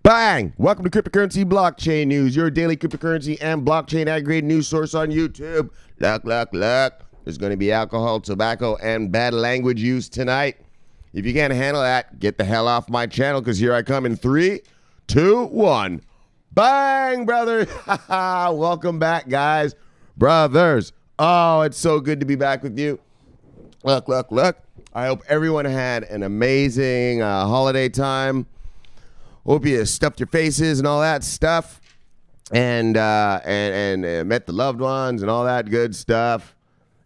Bang! Welcome to Cryptocurrency Blockchain News, your daily cryptocurrency and blockchain aggregated news source on YouTube. Look. There's going to be alcohol, tobacco, and bad language use tonight. If you can't handle that, get the hell off my channel, because here I come in 3, 2, 1. Bang, brother! Welcome back, guys. Brothers. Oh, it's so good to be back with you. Look. I hope everyone had an amazing holiday time. Hope you stuffed your faces and all that stuff, and met the loved ones and all that good stuff,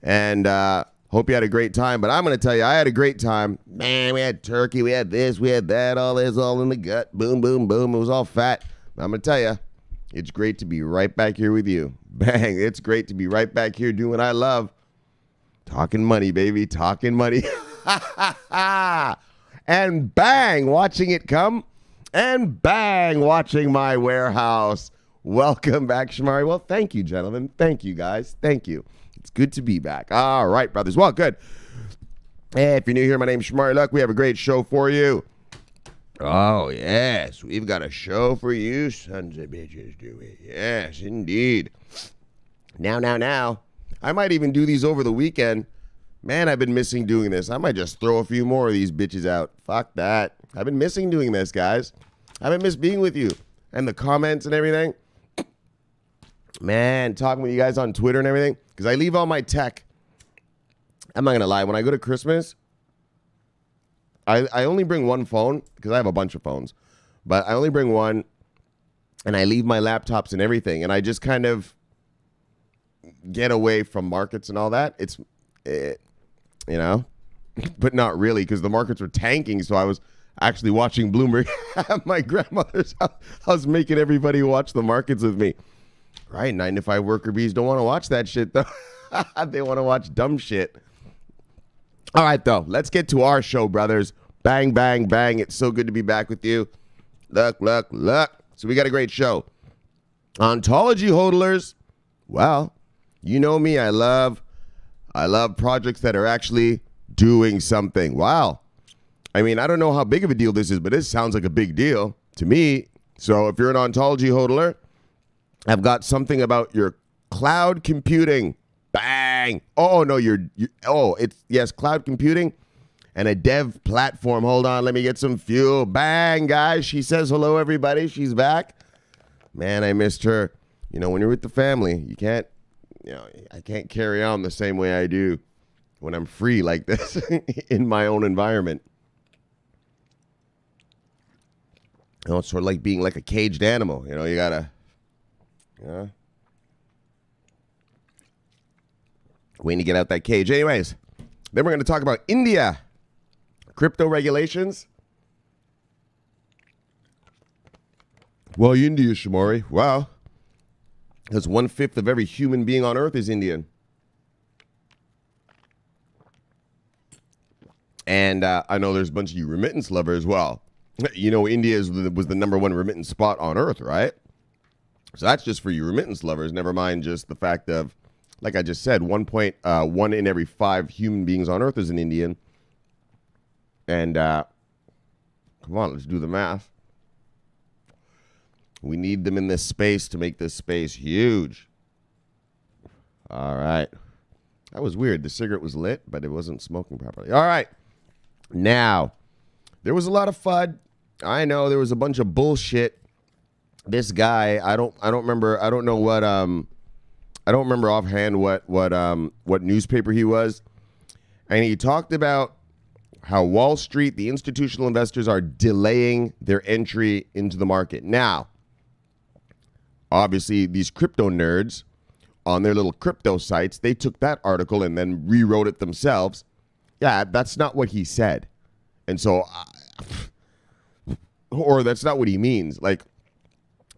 and hope you had a great time. But I'm going to tell you, I had a great time. Man, we had turkey, we had this, we had that, all this, all in the gut. Boom, boom, boom. It was all fat. But I'm going to tell you, it's great to be right back here with you. Bang, it's great to be right back here doing what I love. Talking money, baby, talking money. And bang, watching it come. And bang, watching my warehouse. Welcome back, Shamari. Well, thank you, gentlemen. Thank you, guys. Thank you. It's good to be back. All right, brothers. Well, good. Hey, if you're new here, my name's Shamari Luck. We have a great show for you. Oh, yes. We've got a show for you, sons of bitches, do we? Yes, indeed. Now. I might even do these over the weekend. Man, I've been missing doing this. I might just throw a few more of these bitches out. Fuck that. I've been missing doing this, guys. I haven't missed being with you and the comments and everything. Man, talking with you guys on Twitter and everything. Because I leave all my tech. I'm not going to lie. When I go to Christmas, I only bring one phone. Because I have a bunch of phones. But I only bring one. And I leave my laptops and everything. And I just kind of get away from markets and all that. You know, but not really, because the markets were tanking. So I was actually watching Bloomberg at my grandmother's house. I was making everybody watch the markets with me. Right, 9-to-5 worker bees don't want to watch that shit, though. They want to watch dumb shit. All right, though, let's get to our show, brothers. Bang, bang, bang. It's so good to be back with you. Look. So we got a great show. Ontology hodlers. Well, you know me. I love projects that are actually doing something. Wow. I mean, I don't know how big of a deal this is, but this sounds like a big deal to me. So if you're an Ontology hodler, I've got something about your cloud computing. Bang. Oh, no, yes, cloud computing and a dev platform. Hold on, let me get some fuel. Bang, guys. She says hello, everybody. She's back. Man, I missed her. You know, when you're with the family, you can't, I can't carry on the same way I do when I'm free like this in my own environment. It's sort of like being like a caged animal. You gotta, waiting to get out that cage. Anyways, then we're going to talk about India. Crypto regulations. Well, India, Shamari. Wow. Because 1/5 of every human being on Earth is Indian. And I know there's a bunch of you remittance lovers as well. India was the #1 remittance spot on Earth, right? So that's just for you remittance lovers. Never mind just the fact of, like I just said, 1.1 in every 5 human beings on Earth is an Indian. And come on, let's do the math. We need them in this space to make this space huge. All right. That was weird. The cigarette was lit, but it wasn't smoking properly. All right. Now, there was a lot of FUD. I know there was a bunch of bullshit. This guy, I don't remember. I don't know what I don't remember offhand what newspaper he was. And he talked about how Wall Street, the institutional investors, are delaying their entry into the market. Now, obviously, these crypto nerds on their little crypto sites, they took that article and then rewrote it themselves. Yeah, that's not what he said. And so, or that's not what he means. Like,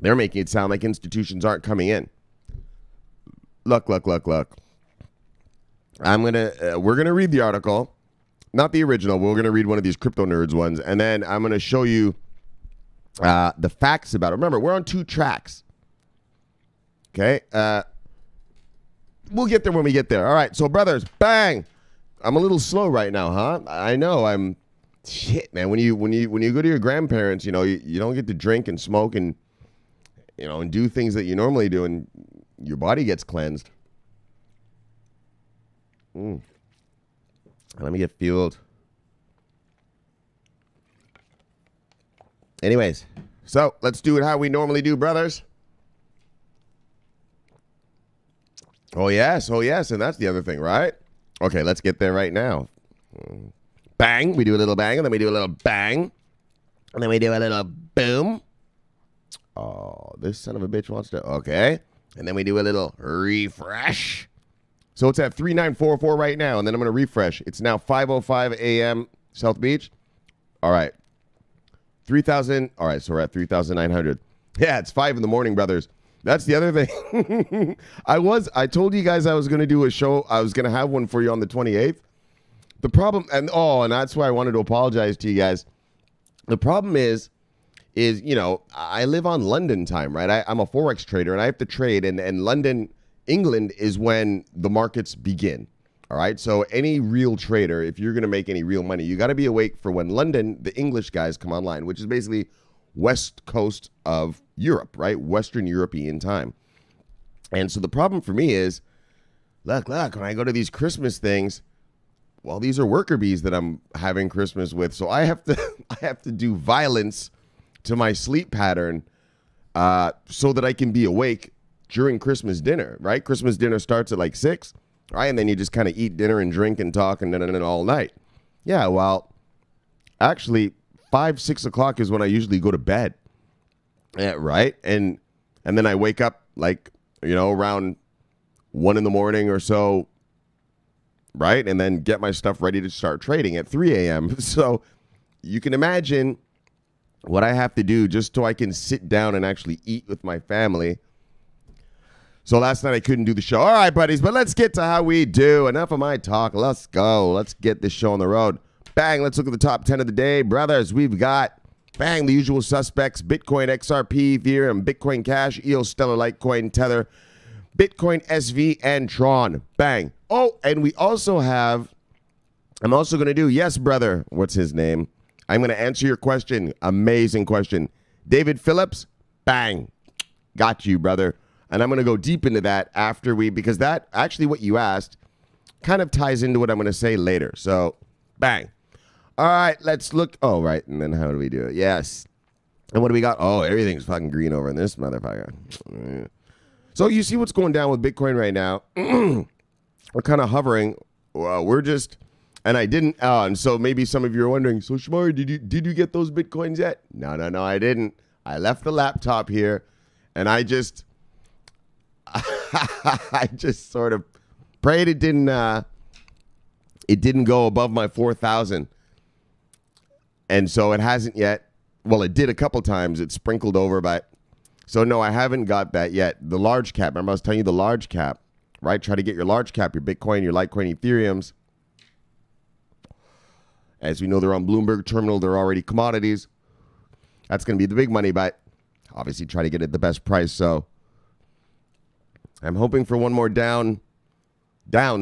they're making it sound like institutions aren't coming in. Look. We're going to read the article. Not the original. We're going to read one of these crypto nerds ones. And then I'm going to show you the facts about it. Remember, we're on 2 tracks. Okay. We'll get there when we get there. All right. So, brothers, bang. I'm a little slow right now, huh? I know I'm shit, man. When you go to your grandparents, you don't get to drink and smoke and and do things that you normally do, and your body gets cleansed. Let me get fueled. Anyways, so let's do it how we normally do, brothers. Oh, yes, and that's the other thing, right? Okay, let's get there right now. Bang, we do a little bang, and then we do a little bang, and then we do a little boom. Oh, this son of a bitch wants to, okay. And then we do a little refresh. So it's at 3944 right now, and then I'm going to refresh. It's now 5:05 a.m. South Beach. All right. 3,000. All right, so we're at 3,900. Yeah, it's 5 in the morning, brothers. That's the other thing. I told you guys I was going to do a show. I was going to have one for you on the 28th. The problem, and that's why I wanted to apologize to you guys. The problem is, I live on London time, right? I'm a Forex trader, and I have to trade, and London, England is when the markets begin. All right, so any real trader, if you're going to make any real money, you got to be awake for when London, the English guys come online, which is basically west coast of Europe, right? Western European time. And so the problem for me is, look, when I go to these Christmas things, well, these are worker bees that I'm having Christmas with. So I have to do violence to my sleep pattern so that I can be awake during Christmas dinner, right? Christmas dinner starts at like 6, right? And then you just kind of eat dinner and drink and talk and then all night. Yeah, well, actually, 5, 6 o'clock is when I usually go to bed. Yeah, right? And then I wake up like, around 1 in the morning or so, right? And then get my stuff ready to start trading at 3 a.m. So you can imagine what I have to do just so I can sit down and actually eat with my family. So last night I couldn't do the show. All right, buddies, but let's get to how we do. Enough of my talk. Let's go. Let's get this show on the road. Bang, let's look at the top 10 of the day. Brothers, we've got, bang, the usual suspects: Bitcoin, XRP, Ethereum, Bitcoin Cash, EOS, Stellar, Litecoin, Tether, Bitcoin SV, and Tron. Bang. Oh, and we also have, I'm also going to do, yes, brother, what's his name? I'm going to answer your question. Amazing question. David Phillips, bang. Got you, brother. And I'm going to go deep into that after because that, actually what you asked, kind of ties into what I'm going to say later. So, bang. All right, let's look. Oh, right. And then how do we do it? Yes. And what do we got? Oh, everything's fucking green over in this motherfucker. So you see what's going down with Bitcoin right now. We're kind of hovering. We're just, and I didn't. And so maybe some of you are wondering, so Shamari, did you get those Bitcoins yet? No, I didn't. I left the laptop here, and I just sort of prayed it didn't go above my 4,000. And so it hasn't yet. Well, it did a couple times. It sprinkled over, but so no, I haven't got that yet. The large cap. Remember I was telling you the large cap, right? Try to get your large cap, your Bitcoin, your Litecoin, Ethereums. As we know, they're on Bloomberg Terminal. They're already commodities. That's going to be the big money, but obviously try to get it at the best price. So I'm hoping for one more down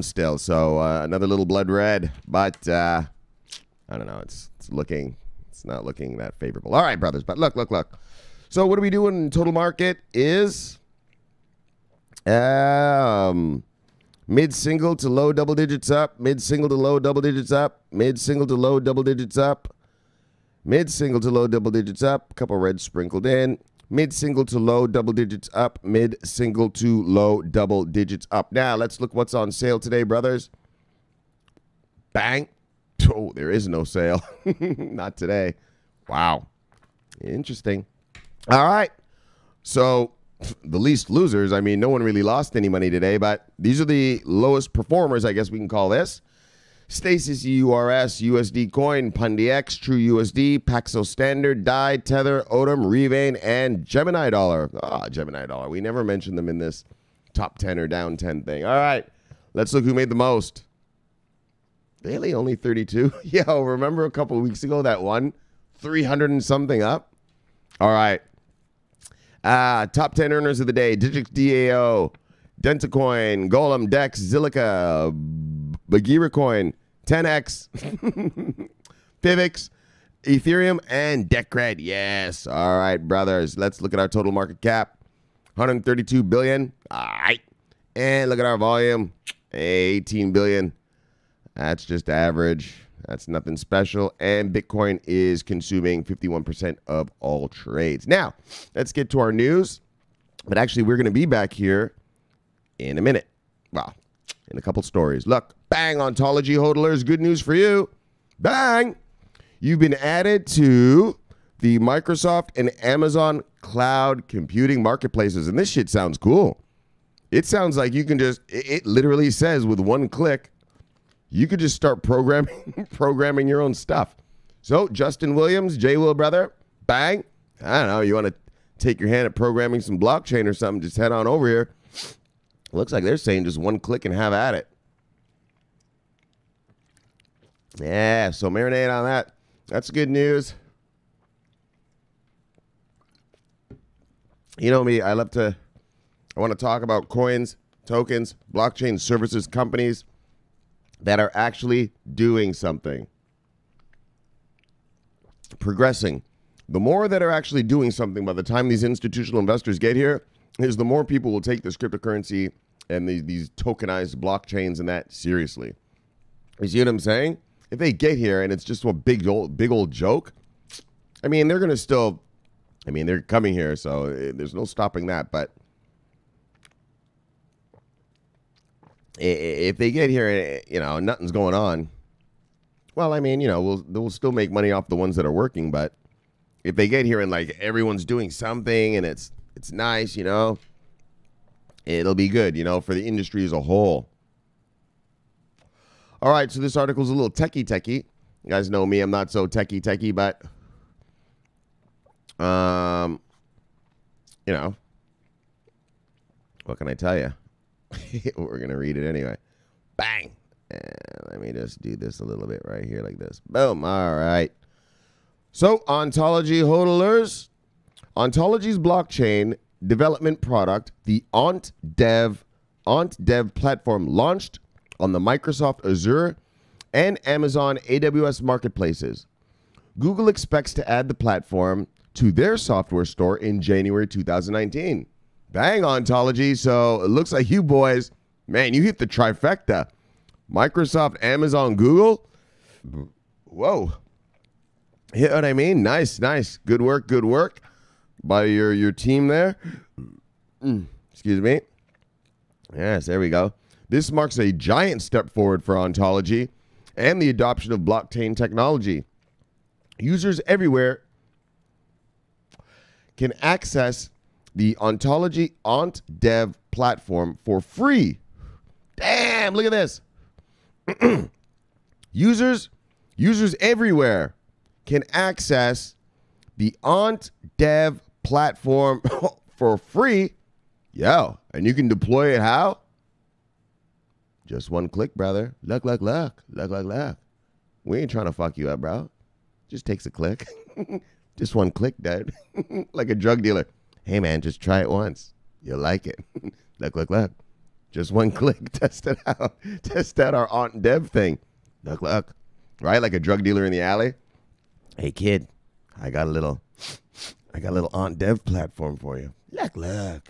still. So another little blood red, but I don't know. It's not looking that favorable. All right, brothers, but look. So what are we doing in total market is mid-single to low double digits up, mid-single to low double digits up, mid-single to low double digits up, mid-single to low double digits up, a couple reds sprinkled in, mid-single to low double digits up, mid-single to low double digits up. Now, let's look what's on sale today, brothers. Bang. Oh, there is no sale. Not today. Wow. Interesting. All right. So the least losers, I mean, no one really lost any money today, but these are the lowest performers, I guess we can call this. Stasis URS, USD Coin, PundyX, True USD, Paxos Standard, DAI, Tether, Odom, Revane, and Gemini Dollar. Gemini Dollar. We never mentioned them in this top 10 or down 10 thing. All right. Let's look who made the most. Really? Only 32? Yo, remember a couple of weeks ago that one? 300 and something up? All right. Top 10 earners of the day. Digix DAO, Dentacoin, Golem, Dex, Zilliqa, Bagheera Coin, 10X, Pivx, Ethereum, and Decred. Yes. All right, brothers. Let's look at our total market cap. 132 billion. All right. And look at our volume. 18 billion. That's just average. That's nothing special. And Bitcoin is consuming 51% of all trades. Now, let's get to our news. But actually, we're going to be back here in a minute. Well, in a couple stories. Look, bang, Ontology hodlers. Good news for you. Bang. You've been added to the Microsoft and Amazon cloud computing marketplaces. And this shit sounds cool. It sounds like you can just, it literally says with one click, you could just start programming your own stuff. So, Justin Williams, J. Will brother, bang. I don't know, you want to take your hand at programming some blockchain or something, just head on over here. Looks like they're saying just one click and have at it. Yeah, so marinate on that. That's good news. You know me, I want to talk about coins, tokens, blockchain services companies that are actually doing something. Progressing. The more that are actually doing something by the time these institutional investors get here, is the more people will take this cryptocurrency and these tokenized blockchains and that seriously. You see what I'm saying? If they get here and it's just a big old joke, I mean, they're going to still, I mean, they're coming here, so there's no stopping that. But if they get here, you know, nothing's going on, well, I mean, you know, we'll still make money off the ones that are working. But if they get here and like everyone's doing something and it's nice, you know, it'll be good, you know, for the industry as a whole. All right, so this article is a little techie. You guys know me, I'm not so techie, but you know, what can I tell you? We're gonna read it anyway. Bang. And let me just do this a little bit right here like this. Boom. All right. So, Ontology hodlers, Ontology's blockchain development product, the ONT Dev platform, launched on the Microsoft Azure and Amazon AWS marketplaces. Google expects to add the platform to their software store in January 2019. Bang, Ontology. So it looks like you boys, man, you hit the trifecta. Microsoft, Amazon, Google. Whoa. You know what I mean? Nice. Good work by your team there. Excuse me. Yes, there we go. This marks a giant step forward for Ontology and the adoption of blockchain technology. Users everywhere can access the Ontology ONT Dev platform for free. Damn, look at this. Users everywhere can access the ONT Dev platform for free. Yo, and you can deploy it how? Just one click, brother. Look. We ain't trying to fuck you up, bro. Just takes a click. Just one click, dude. Like a drug dealer. Hey, man, just try it once. You'll like it. Look. Just one click. Test it out. Test out our ONT Dev thing. Look. Right? Like a drug dealer in the alley. Hey, kid, I got a little ONT Dev platform for you. Look.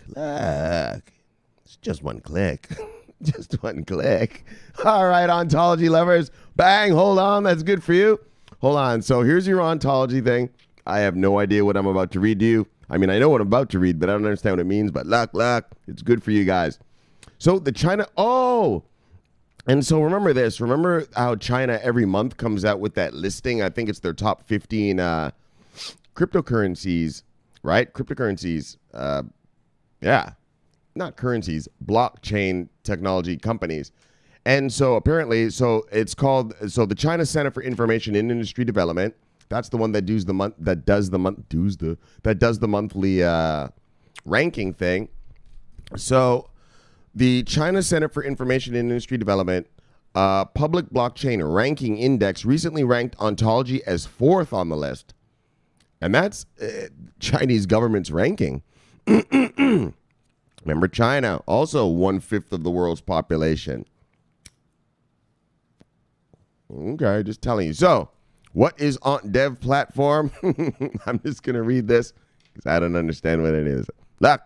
It's just one click. Just one click. All right, Ontology lovers. Bang. Hold on. That's good for you. Hold on. So here's your Ontology thing. I have no idea what I'm about to read to you. I mean, I know what I'm about to read, but I don't understand what it means. But look. It's good for you guys. So the China. Oh. And so remember this. Remember how China every month comes out with that listing? I think it's their top 15 cryptocurrencies, right? Cryptocurrencies. Yeah. Not currencies, blockchain technology companies. And so apparently, it's called, the China Center for Information and Industry Development, that's the one that does the monthly ranking thing. So the China Center for Information and Industry Development Public Blockchain Ranking Index recently ranked Ontology as 4th on the list. And that's Chinese government's ranking. Remember China, also 1/5 of the world's population. Okay, just telling you. So, What is ONT Dev platform? I'm just going to read this because I don't understand what it is. Look,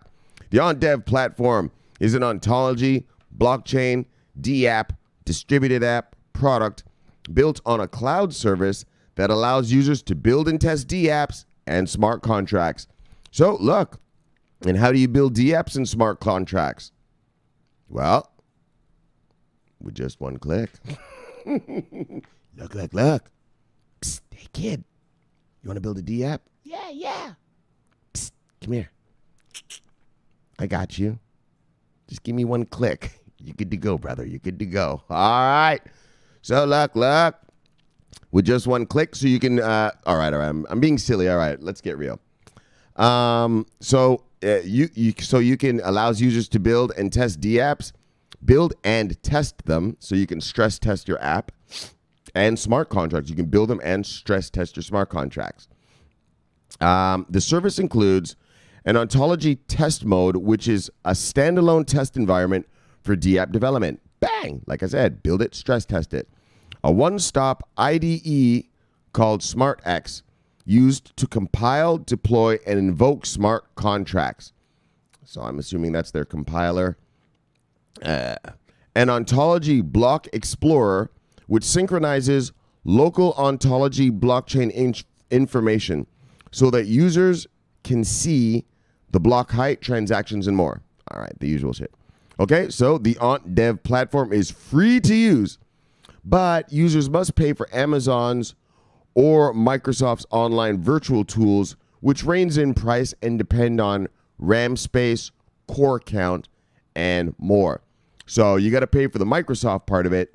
the ONT Dev platform is an ontology, blockchain, DApp, distributed app product built on a cloud service that allows users to build and test DApps and smart contracts. So look, and how do you build DApps and smart contracts? Well, with just one click. Look. Psst, hey kid, you want to build a DApp? Yeah. Psst, come here. I got you. Just give me one click. You're good to go, brother. You're good to go. All right. So look. With just one click, so you can. All right. I'm being silly. All right. Let's get real. So you can allows users to build and test DApps, build and test them, so you can stress test your app, and smart contracts. You can build them and stress test your smart contracts. The service includes an ontology test mode, which is a standalone test environment for DApp development. Bang! Like I said, build it, stress test it. A one-stop IDE called SmartX, used to compile, deploy, and invoke smart contracts. So I'm assuming that's their compiler. An ontology block explorer, which synchronizes local ontology blockchain information so that users can see the block height, transactions, and more. All right, the usual shit. Okay, so the ONT Dev platform is free to use, but users must pay for Amazon's or Microsoft's online virtual tools, which range in price and depend on RAM space, core count, and more. So you got to pay for the Microsoft part of it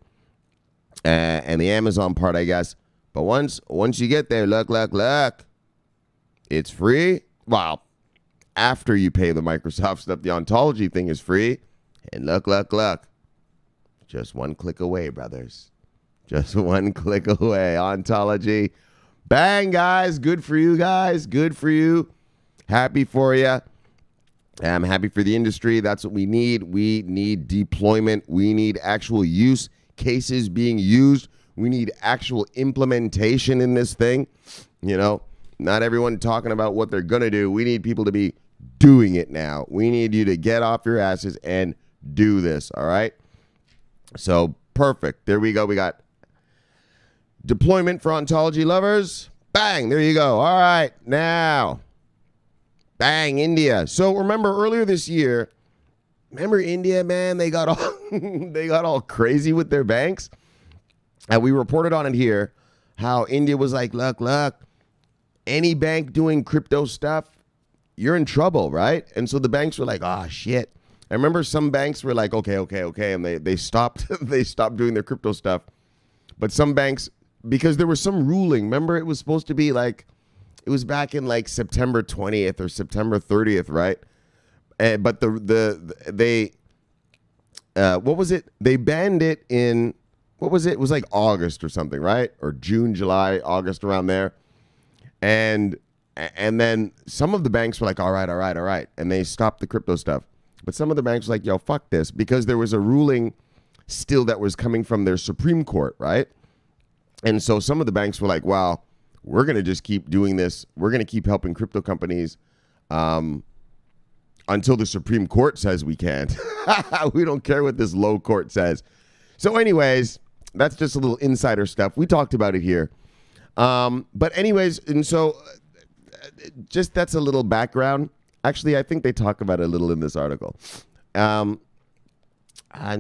and the Amazon part, I guess. But once you get there, look, it's free. Well, after you pay the Microsoft stuff, the ontology thing is free. And look. Just one click away, brothers. Just one click away. Ontology. Bang, guys. Good for you, guys. Good for you. Happy for you. I'm happy for the industry. That's what we need. We need deployment. We need actual use cases being used. We need actual implementation in this thing. You know, not everyone talking about what they're going to do. We need people to be doing it now. We need you to get off your asses and do this. All right. So perfect. There we go. We got deployment for ontology lovers. Bang. There you go. All right. Now, bang, India. So remember earlier this year, remember India, man, they got all crazy with their banks. And we reported on it here how India was like, look, any bank doing crypto stuff, you're in trouble, right? And so the banks were like, oh shit. I remember some banks were like, okay, and they stopped they stopped doing their crypto stuff. But some banks, because there was some ruling, remember it was supposed to be like, it was back in like September 20th or September 30th, right? But they what was it? They banned it in, what was it? It was like August or something, right? Or June, July, August, around there. And then some of the banks were like, all right. And they stopped the crypto stuff. But some of the banks were like, yo, fuck this. Because there was a ruling still that was coming from their Supreme Court, right? And so some of the banks were like, wow, we're going to just keep doing this. We're going to keep helping crypto companies until the Supreme Court says we can't. We don't care what this low court says. So anyways, that's just a little insider stuff. We talked about it here. But anyways, and so just that's a little background. Actually, I think they talk about it a little in this article. And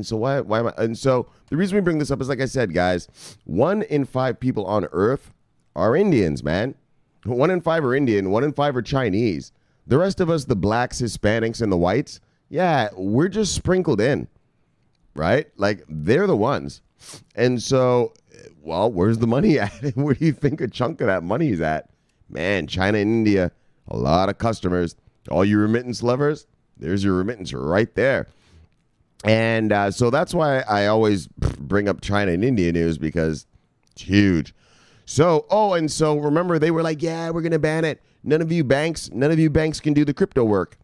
so why am I? And so the reason we bring this up is, like I said, guys, 1 in 5 people on Earth are Indians, man. 1 in 5 are Indian. 1 in 5 are Chinese. The rest of us, the blacks, Hispanics, and the whites, yeah, we're just sprinkled in, right? Like, they're the ones. And so, well, where's the money at? Where do you think a chunk of that money is at? Man, China and India, a lot of customers. All you remittance lovers, there's your remittance right there. And so that's why I always bring up China and India news, because it's huge. So, and so remember, they were like, yeah, we're going to ban it. None of you banks can do the crypto work.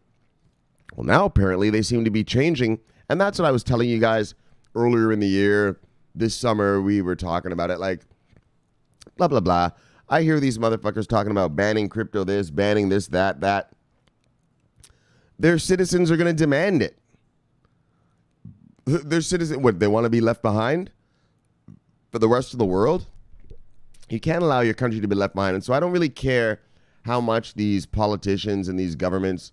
Well, now apparently they seem to be changing. And that's what I was telling you guys earlier in the year. This summer, we were talking about it. Like, Blah, blah, blah. I hear these motherfuckers talking about banning crypto this, banning this, that. Their citizens are going to demand it. Their citizens, what, they want to be left behind for the rest of the world? You can't allow your country to be left behind. And so I don't really care how much these politicians and these governments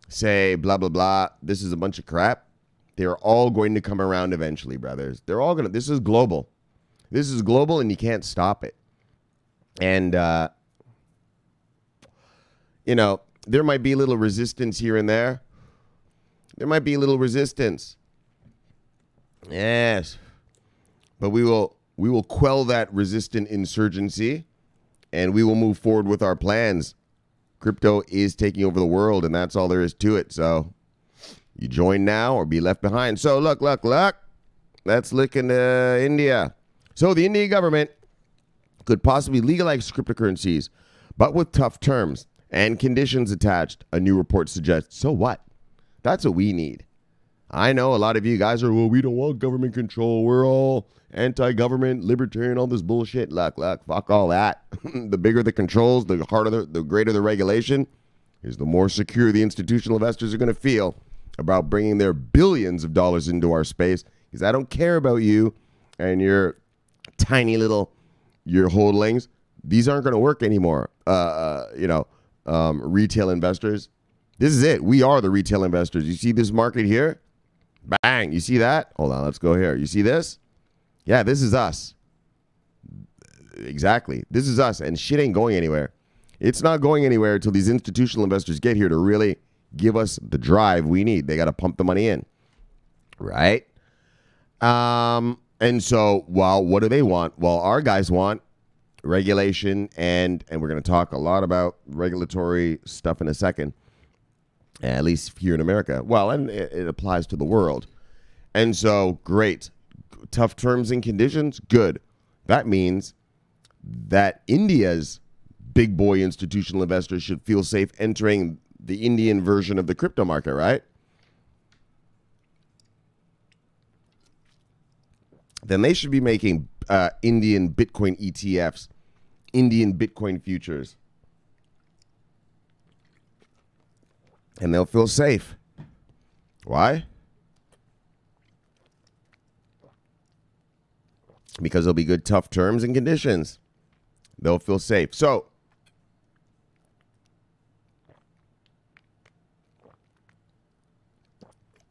say, blah, blah, blah, this is a bunch of crap. They're all going to come around eventually, brothers. They're all going to, this is global. This is global and you can't stop it. And, you know, there might be a little resistance here and there. There might be a little resistance. Yes. But we will quell that resistant insurgency and we will move forward with our plans. Crypto is taking over the world and that's all there is to it. So you join now or be left behind. So look. Let's look into India. So the Indian government could possibly legalize cryptocurrencies, but with tough terms and conditions attached, a new report suggests. So what? That's what we need. I know a lot of you guys are, well, we don't want government control. We're all anti-government, libertarian, all this bullshit. Look, fuck all that. The bigger the controls, the harder, the greater the regulation, is the more secure the institutional investors are going to feel about bringing their billions of dollars into our space. Because I don't care about you and your tiny little, your holdings. These aren't going to work anymore. Retail investors. This is it. We are the retail investors. You see this market here? Bang. You see that? Hold on. Let's go here. You see this? Yeah, this is us. Exactly. This is us. And shit ain't going anywhere. It's not going anywhere until these institutional investors get here to really give us the drive we need. They got to pump the money in. Right? And so, well, what do they want? Well, our guys want regulation, and we're going to talk a lot about regulatory stuff in a second, at least here in America. Well, and it applies to the world. And so, great. Tough terms and conditions? Good. That means that India's big boy institutional investors should feel safe entering the Indian version of the crypto market, right? Then they should be making Indian Bitcoin ETFs, Indian Bitcoin futures. And they'll feel safe. Why? Because there'll be good, tough terms and conditions. They'll feel safe. So,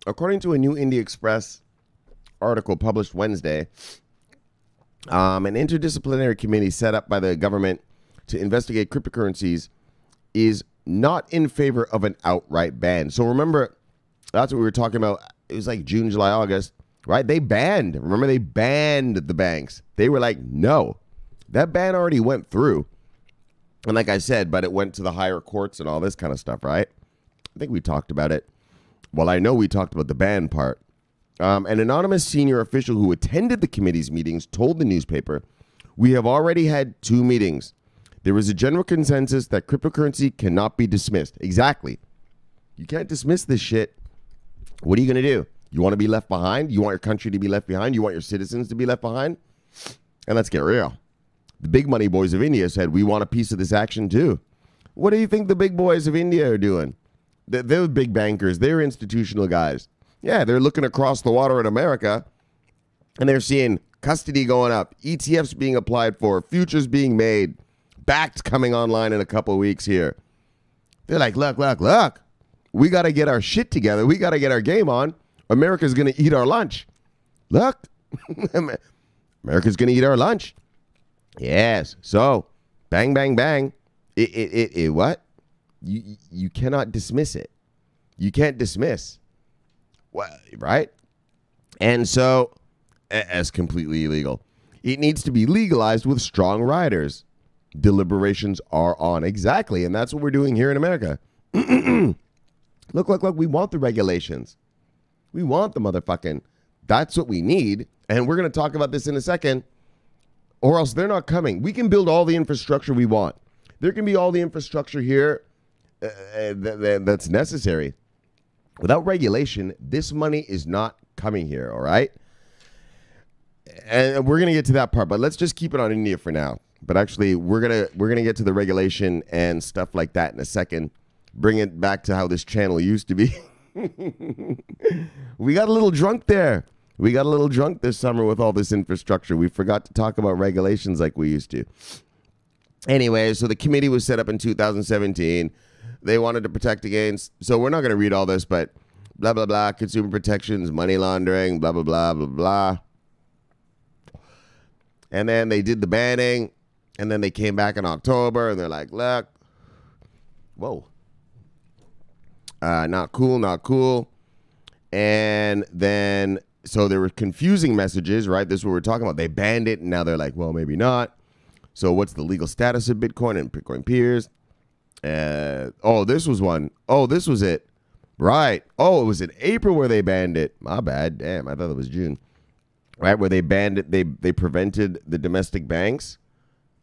according to a new India Express article published Wednesday, an interdisciplinary committee set up by the government to investigate cryptocurrencies is not in favor of an outright ban. So remember, that's what we were talking about. It was like June, July, August, right? They banned. Remember, they banned the banks. They were like, no. That ban already went through. And like I said, but it went to the higher courts and all this kind of stuff, right? I think we talked about it. Well, I know we talked about the ban part. An anonymous senior official who attended the committee's meetings told the newspaper, "We have already had 2 meetings. There is a general consensus that cryptocurrency cannot be dismissed." Exactly. You can't dismiss this shit. What are you going to do? You want to be left behind? You want your country to be left behind? You want your citizens to be left behind? And let's get real. The big money boys of India said, we want a piece of this action too. What do you think the big boys of India are doing? They're big bankers. They're institutional guys. Yeah, they're looking across the water at America, and they're seeing custody going up, ETFs being applied for, futures being made, BACT coming online in a couple of weeks here. They're like, look. We got to get our shit together. We got to get our game on. America's going to eat our lunch. Look, America's going to eat our lunch. Yes. So, bang, bang, bang. What? You cannot dismiss it. You can't dismiss. Well, right? And so, as completely illegal. It needs to be legalized with strong riders. Deliberations are on. Exactly. And that's what we're doing here in America. Look. We want the regulations. We want the motherfucking. That's what we need. And we're going to talk about this in a second. Or else they're not coming. We can build all the infrastructure we want. There can be all the infrastructure here that's necessary. Without regulation, this money is not coming here, all right? And we're going to get to that part, but let's just keep it on India for now. But actually, we're gonna get to the regulation and stuff like that in a second. Bring it back to how this channel used to be. We got a little drunk there. We got a little drunk this summer with all this infrastructure. We forgot to talk about regulations like we used to. Anyway, so the committee was set up in 2017. They wanted to protect against, so we're not going to read all this, but blah, blah, blah, consumer protections, money laundering, blah, blah, blah, blah, blah. And then they did the banning, and then they came back in October, and they're like, look, whoa. Not cool, not cool. And then, so there were confusing messages, right? This is what we're talking about. They banned it, and now they're like, well, maybe not. So what's the legal status of Bitcoin and Bitcoin peers? Oh, this was one. Oh, this was it. Right. Oh, it was in April where they banned it. My bad. Damn, I thought it was June. Right, where they banned it. They prevented the domestic banks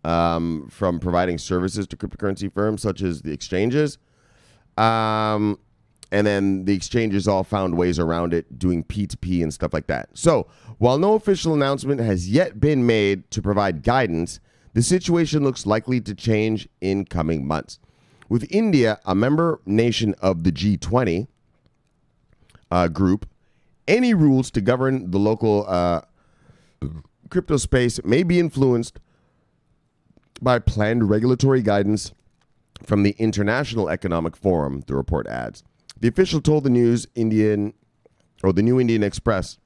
from providing services to cryptocurrency firms such as the exchanges. And then the exchanges all found ways around it, doing P2P and stuff like that. So while no official announcement has yet been made to provide guidance, the situation looks likely to change in coming months. With India, a member nation of the G20 group, any rules to govern the local crypto space may be influenced by planned regulatory guidance from the International Economic Forum, the report adds. The official told the New Indian Express,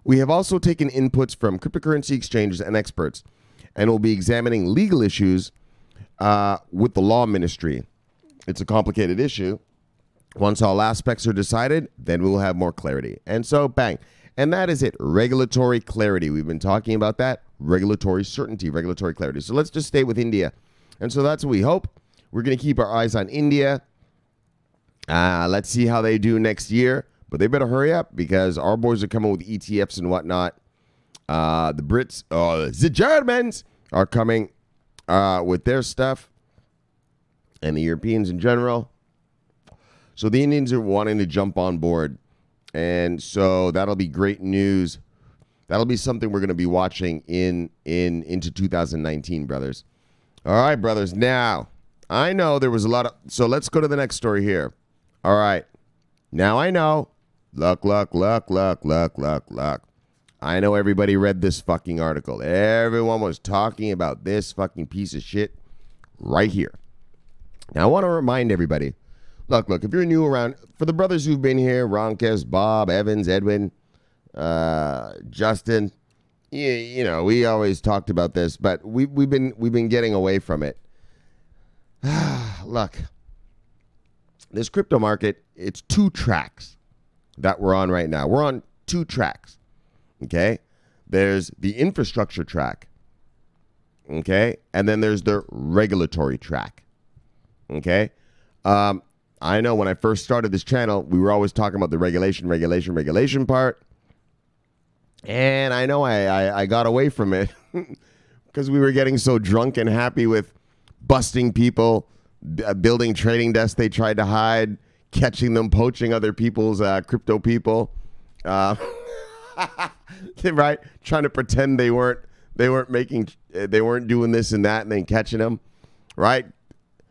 we have also taken inputs from cryptocurrency exchanges and experts, and will be examining legal issues with the law ministry. It's a complicated issue. Once all aspects are decided, then we will have more clarity. And so, bang. And that is it. Regulatory clarity. We've been talking about that. Regulatory certainty, regulatory clarity. So let's just stay with India. And so that's what we hope. We're going to keep our eyes on India. Let's see how they do next year. But they better hurry up because our boys are coming with ETFs and whatnot. The Brits, the Germans are coming with their stuff. And the Europeans in general. So the Indians are wanting to jump on board. And so that'll be great news. That'll be something we're going to be watching into 2019, brothers. All right, brothers. Now, I know there was a lot of... So let's go to the next story here. All right. Now I know. Look. I know everybody read this fucking article. Everyone was talking about this fucking piece of shit right here. Now, I want to remind everybody. Look, if you're new around... For the brothers who've been here, Ronkes, Bob, Evans, Edwin, Justin... You know, we always talked about this, but we've been getting away from it. Look, this crypto market, it's two tracks that we're on right now. We're on two tracks, okay? There's the infrastructure track, okay? And then there's the regulatory track, okay? I know when I first started this channel, we were always talking about the regulation part. And I know I got away from it because we were getting so drunk and happy with busting people, building trading desks they tried to hide, catching them poaching other people's crypto people, right? Trying to pretend they weren't doing this and that, and then catching them, right?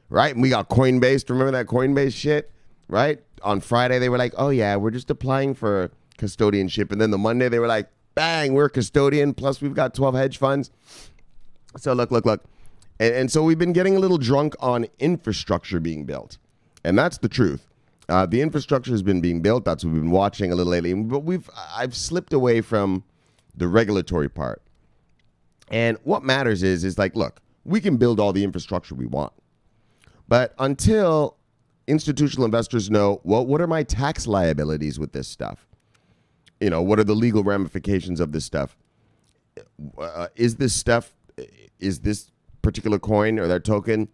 And we got Coinbase. Remember that Coinbase shit, right? On Friday they were like, "Oh yeah, we're just applying for custodianship," and then the Monday they were like, bang, we're a custodian, plus we've got 12 hedge funds. So look. And so we've been getting a little drunk on infrastructure being built. And that's the truth. The infrastructure has been being built. That's what we've been watching a little lately. But I've slipped away from the regulatory part. And what matters is like, look, we can build all the infrastructure we want. But until institutional investors know, well, what are my tax liabilities with this stuff? You know, what are the legal ramifications of this stuff? Is this particular coin or that token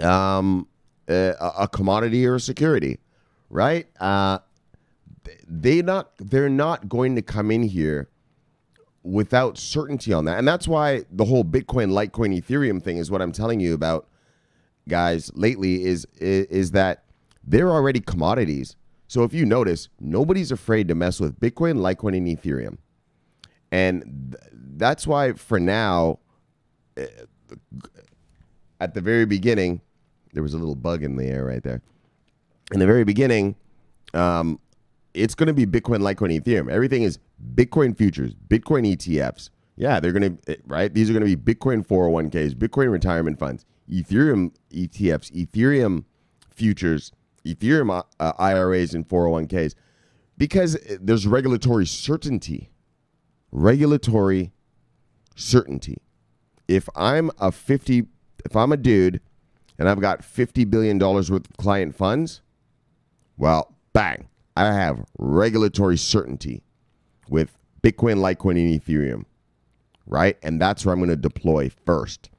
a commodity or a security, right? They're not going to come in here without certainty on that. And that's why the whole Bitcoin, Litecoin, Ethereum thing is what I'm telling you about, guys, lately is that they're already commodities. So if you notice, nobody's afraid to mess with Bitcoin, Litecoin, and Ethereum. And that's why, for now, at the very beginning, there was a little bug in the air right there. In the very beginning, it's going to be Bitcoin, Litecoin, Ethereum. Everything is Bitcoin futures, Bitcoin ETFs. Yeah, they're going to, right? These are going to be Bitcoin 401ks, Bitcoin retirement funds, Ethereum ETFs, Ethereum futures, Ethereum IRAs and 401ks, because there's regulatory certainty. Regulatory certainty. If I'm a dude and I've got $50 billion worth of client funds, well, bang, I have regulatory certainty with Bitcoin, Litecoin, and Ethereum, right? And that's where I'm going to deploy first.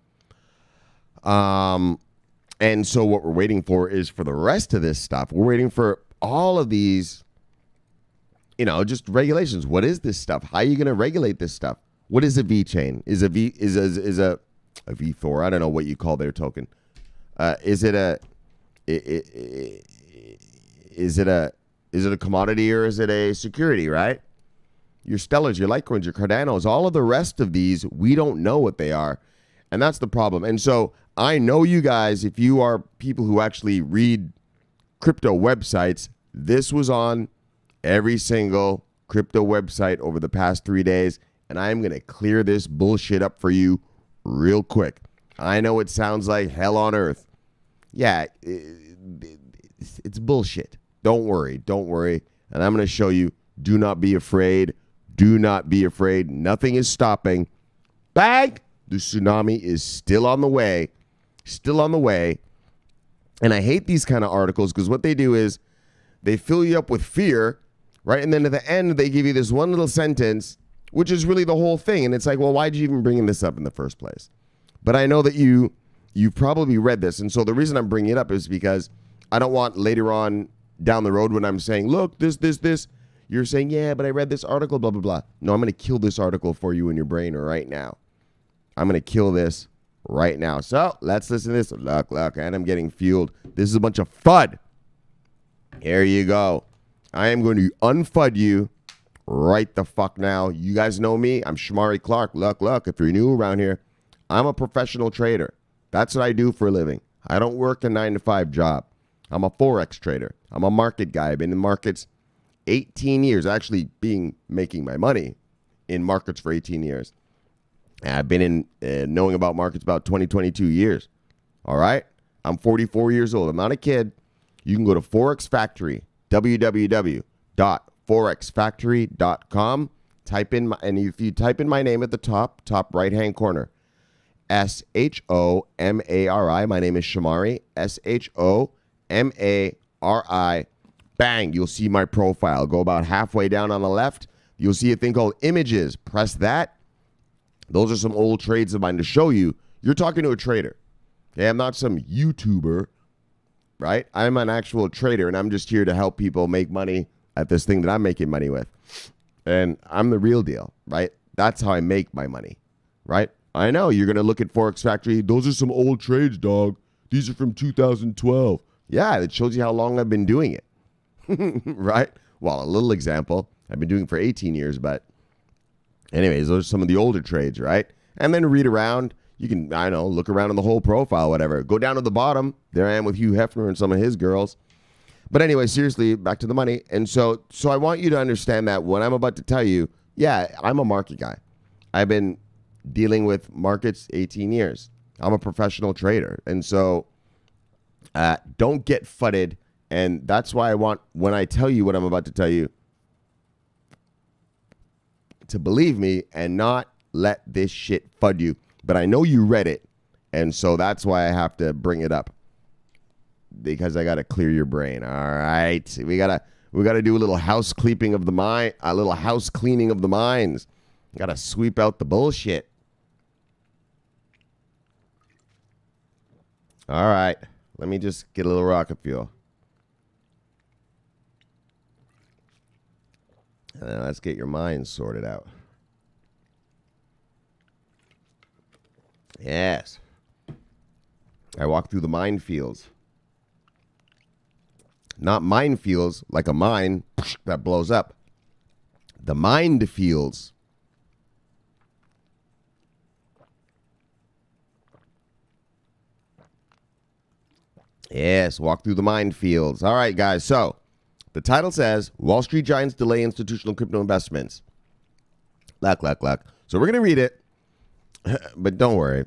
And so what we're waiting for is for the rest of this stuff. We're waiting for all of these, just regulations. What is this stuff? How are you going to regulate this stuff? What is a VeChain? Is a VeThor? I don't know what you call their token. Is it a commodity or is it a security, right? Your Stellars, your Litecoins, your Cardanos, all of the rest of these, we don't know what they are. And that's the problem. And so I know you guys, if you are people who actually read crypto websites, this was on every single crypto website over the past 3 days. And I'm going to clear this bullshit up for you real quick. I know it sounds like hell on earth. Yeah, it's bullshit. Don't worry. And I'm going to show you, do not be afraid. Do not be afraid. Nothing is stopping. Bang! The tsunami is still on the way. Still on the way. And I hate these kind of articles because what they do is they fill you up with fear, right? And then at the end, they give you this one little sentence, which is really the whole thing. And it's like, well, why did you even bring this up in the first place? But I know that you've probably read this. And so the reason I'm bringing it up is because I don't want later on down the road when I'm saying, look, this, you're saying, yeah, but I read this article, blah, blah, blah. No, I'm going to kill this article for you in your brain right now. I'm going to kill this right now. So let's listen to this. Look, and I'm getting fueled. This is a bunch of FUD. Here you go. I am going to unFUD you right the fuck now. You guys know me. I'm Shamari Clark. Look, if you're new around here, I'm a professional trader. That's what I do for a living. I don't work a 9-to-5 job. I'm a Forex trader. I'm a market guy. I've been in markets 18 years, actually making my money in markets for 18 years. And I've been in knowing about markets about 22 years. All right? I'm 44 years old. I'm not a kid. You can go to Forex Factory, www.forexfactory.com. And if you type in my name at the top right-hand corner, SHOMARI. My name is Shamari. SHOMARI. Bang, you'll see my profile. Go about halfway down on the left. You'll see a thing called images. Press that. Those are some old trades of mine to show you. You're talking to a trader. Okay, I'm not some YouTuber, right? I'm an actual trader, and I'm just here to help people make money at this thing that I'm making money with. And I'm the real deal, right? That's how I make my money, right? I know you're going to look at Forex Factory. Those are some old trades, dog. These are from 2012. Yeah, it shows you how long I've been doing it. Right? Well, a little example. I've been doing it for 18 years, but anyways, those are some of the older trades, right? And then read around. You can, look around in the whole profile, whatever. Go down to the bottom. There I am with Hugh Hefner and some of his girls. But anyway, seriously, back to the money. And so I want you to understand that what I'm about to tell you, yeah, I'm a market guy. I've been dealing with markets 18 years. I'm a professional trader. And so don't get fudded. And that's why I want, when I tell you what I'm about to tell you, to believe me and not let this shit FUD you. But I know you read it. And so that's why I have to bring it up. Because I got to clear your brain. All right. We got to do a little house cleaning of the mind, a little house cleaning of the minds. Got to sweep out the bullshit. All right. Let me just get a little rocket fuel. And then let's get your mind sorted out. Yes. I walk through the minefields. Not minefields like a mine that blows up. The mind fields. Yes, walk through the minefields. All right, guys. So the title says Wall Street Giants delay institutional crypto investments. Luck. So we're going to read it, but don't worry.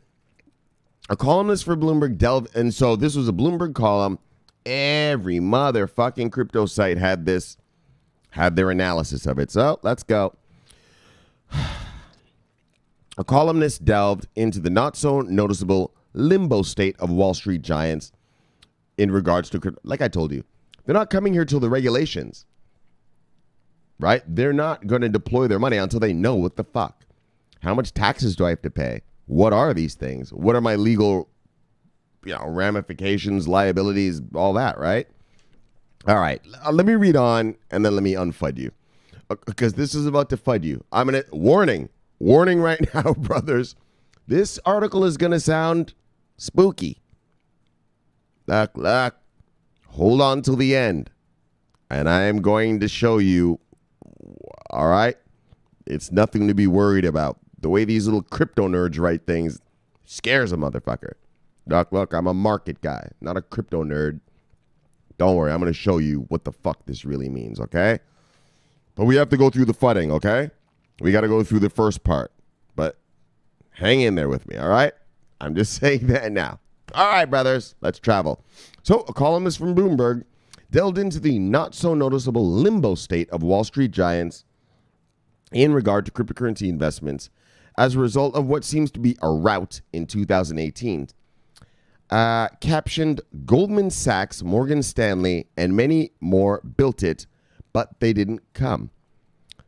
A columnist for Bloomberg delved, and so this was a Bloomberg column. Every motherfucking crypto site had their analysis of it. So let's go. A columnist delved into the not so noticeable limbo state of Wall Street giants in regards to crypto. Like I told you, they're not coming here till the regulations, right? They're not going to deploy their money until they know what the fuck. How much taxes do I have to pay? What are these things? What are my legal, ramifications, liabilities, all that, right? All right, let me read on and then let me unfud you, because this is about to fud you. I'm going to, warning right now, brothers. This article is going to sound spooky. Look, hold on till the end. And I am going to show you, all right? It's nothing to be worried about. The way these little crypto nerds write things scares a motherfucker. Look, I'm a market guy, not a crypto nerd. Don't worry, I'm going to show you what the fuck this really means, okay? But we have to go through the fudding, okay? We got to go through the first part. But hang in there with me, all right? I'm just saying that now. All right, brothers, let's travel. So a columnist from Bloomberg delved into the not-so-noticeable limbo state of Wall Street giants in regard to cryptocurrency investments as a result of what seems to be a rout in 2018. Captioned, Goldman Sachs, Morgan Stanley, and many more built it, but they didn't come.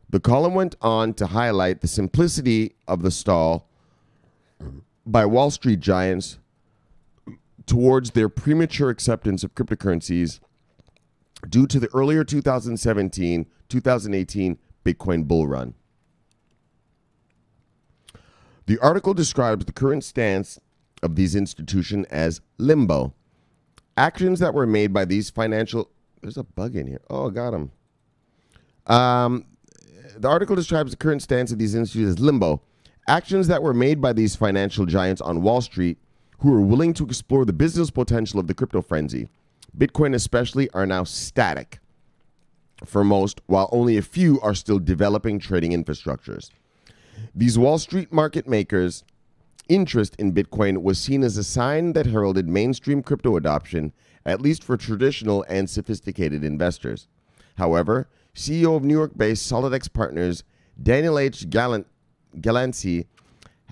The column went on to highlight the simplicity of the stall by Wall Street giants towards their premature acceptance of cryptocurrencies due to the earlier 2017-2018 Bitcoin bull run. The article describes the current stance of these institutions as limbo. Actions that were made by these financial... There's a bug in here. Oh, got him. The article describes the current stance of these institutions as limbo. Actions that were made by these financial giants on Wall Street who are willing to explore the business potential of the crypto frenzy, Bitcoin especially, are now static for most, while only a few are still developing trading infrastructures. These Wall Street market makers' interest in Bitcoin was seen as a sign that heralded mainstream crypto adoption, at least for traditional and sophisticated investors. However, CEO of New York-based SolidX Partners, Daniel H. Galancy,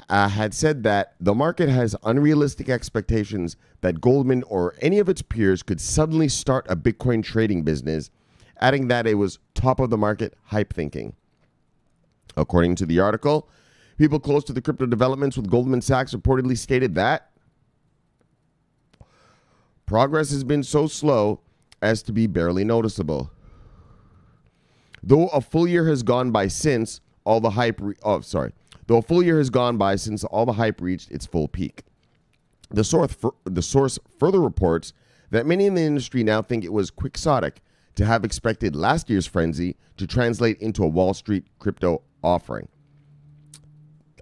had said that the market has unrealistic expectations that Goldman or any of its peers could suddenly start a Bitcoin trading business, adding that it was top-of-the-market hype thinking. According to the article, people close to the crypto developments with Goldman Sachs reportedly stated that progress has been so slow as to be barely noticeable. Though a full year has gone by since all the hype reached its full peak. The source further reports that many in the industry now think it was quixotic to have expected last year's frenzy to translate into a Wall Street crypto offering.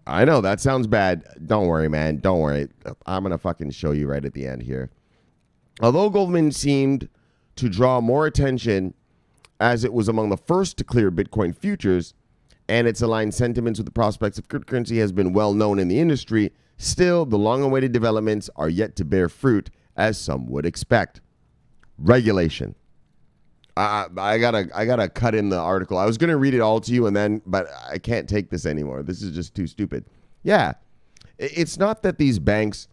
I know that sounds bad. Don't worry, man. Don't worry. I'm going to fucking show you right at the end here. Although Goldman seemed to draw more attention as it was among the first to clear Bitcoin futures, and its aligned sentiments with the prospects of cryptocurrency has been well known in the industry, still the long-awaited developments are yet to bear fruit, as some would expect. Regulation. I gotta cut in the article. I was gonna read it all to you, but I can't take this anymore. This is just too stupid. Yeah, it's not that these banks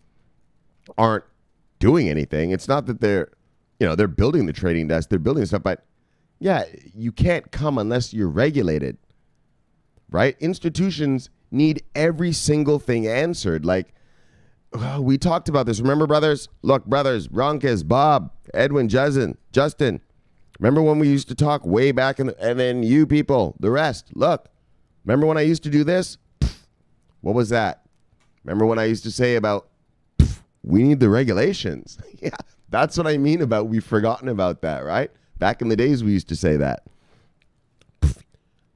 aren't doing anything. It's not that they're building the trading desk, they're building stuff, but yeah, you can't come unless you're regulated, right? Institutions need every single thing answered. Like, we talked about this. Remember, brothers? Look, brothers, Ronkus, Bob, Edwin, Justin. Remember when we used to talk way back and then you people, the rest, look, remember when I used to do this? What was that? Remember when I used to say about, we need the regulations? Yeah, that's what I mean about we've forgotten about that, right? Back in the days, we used to say that.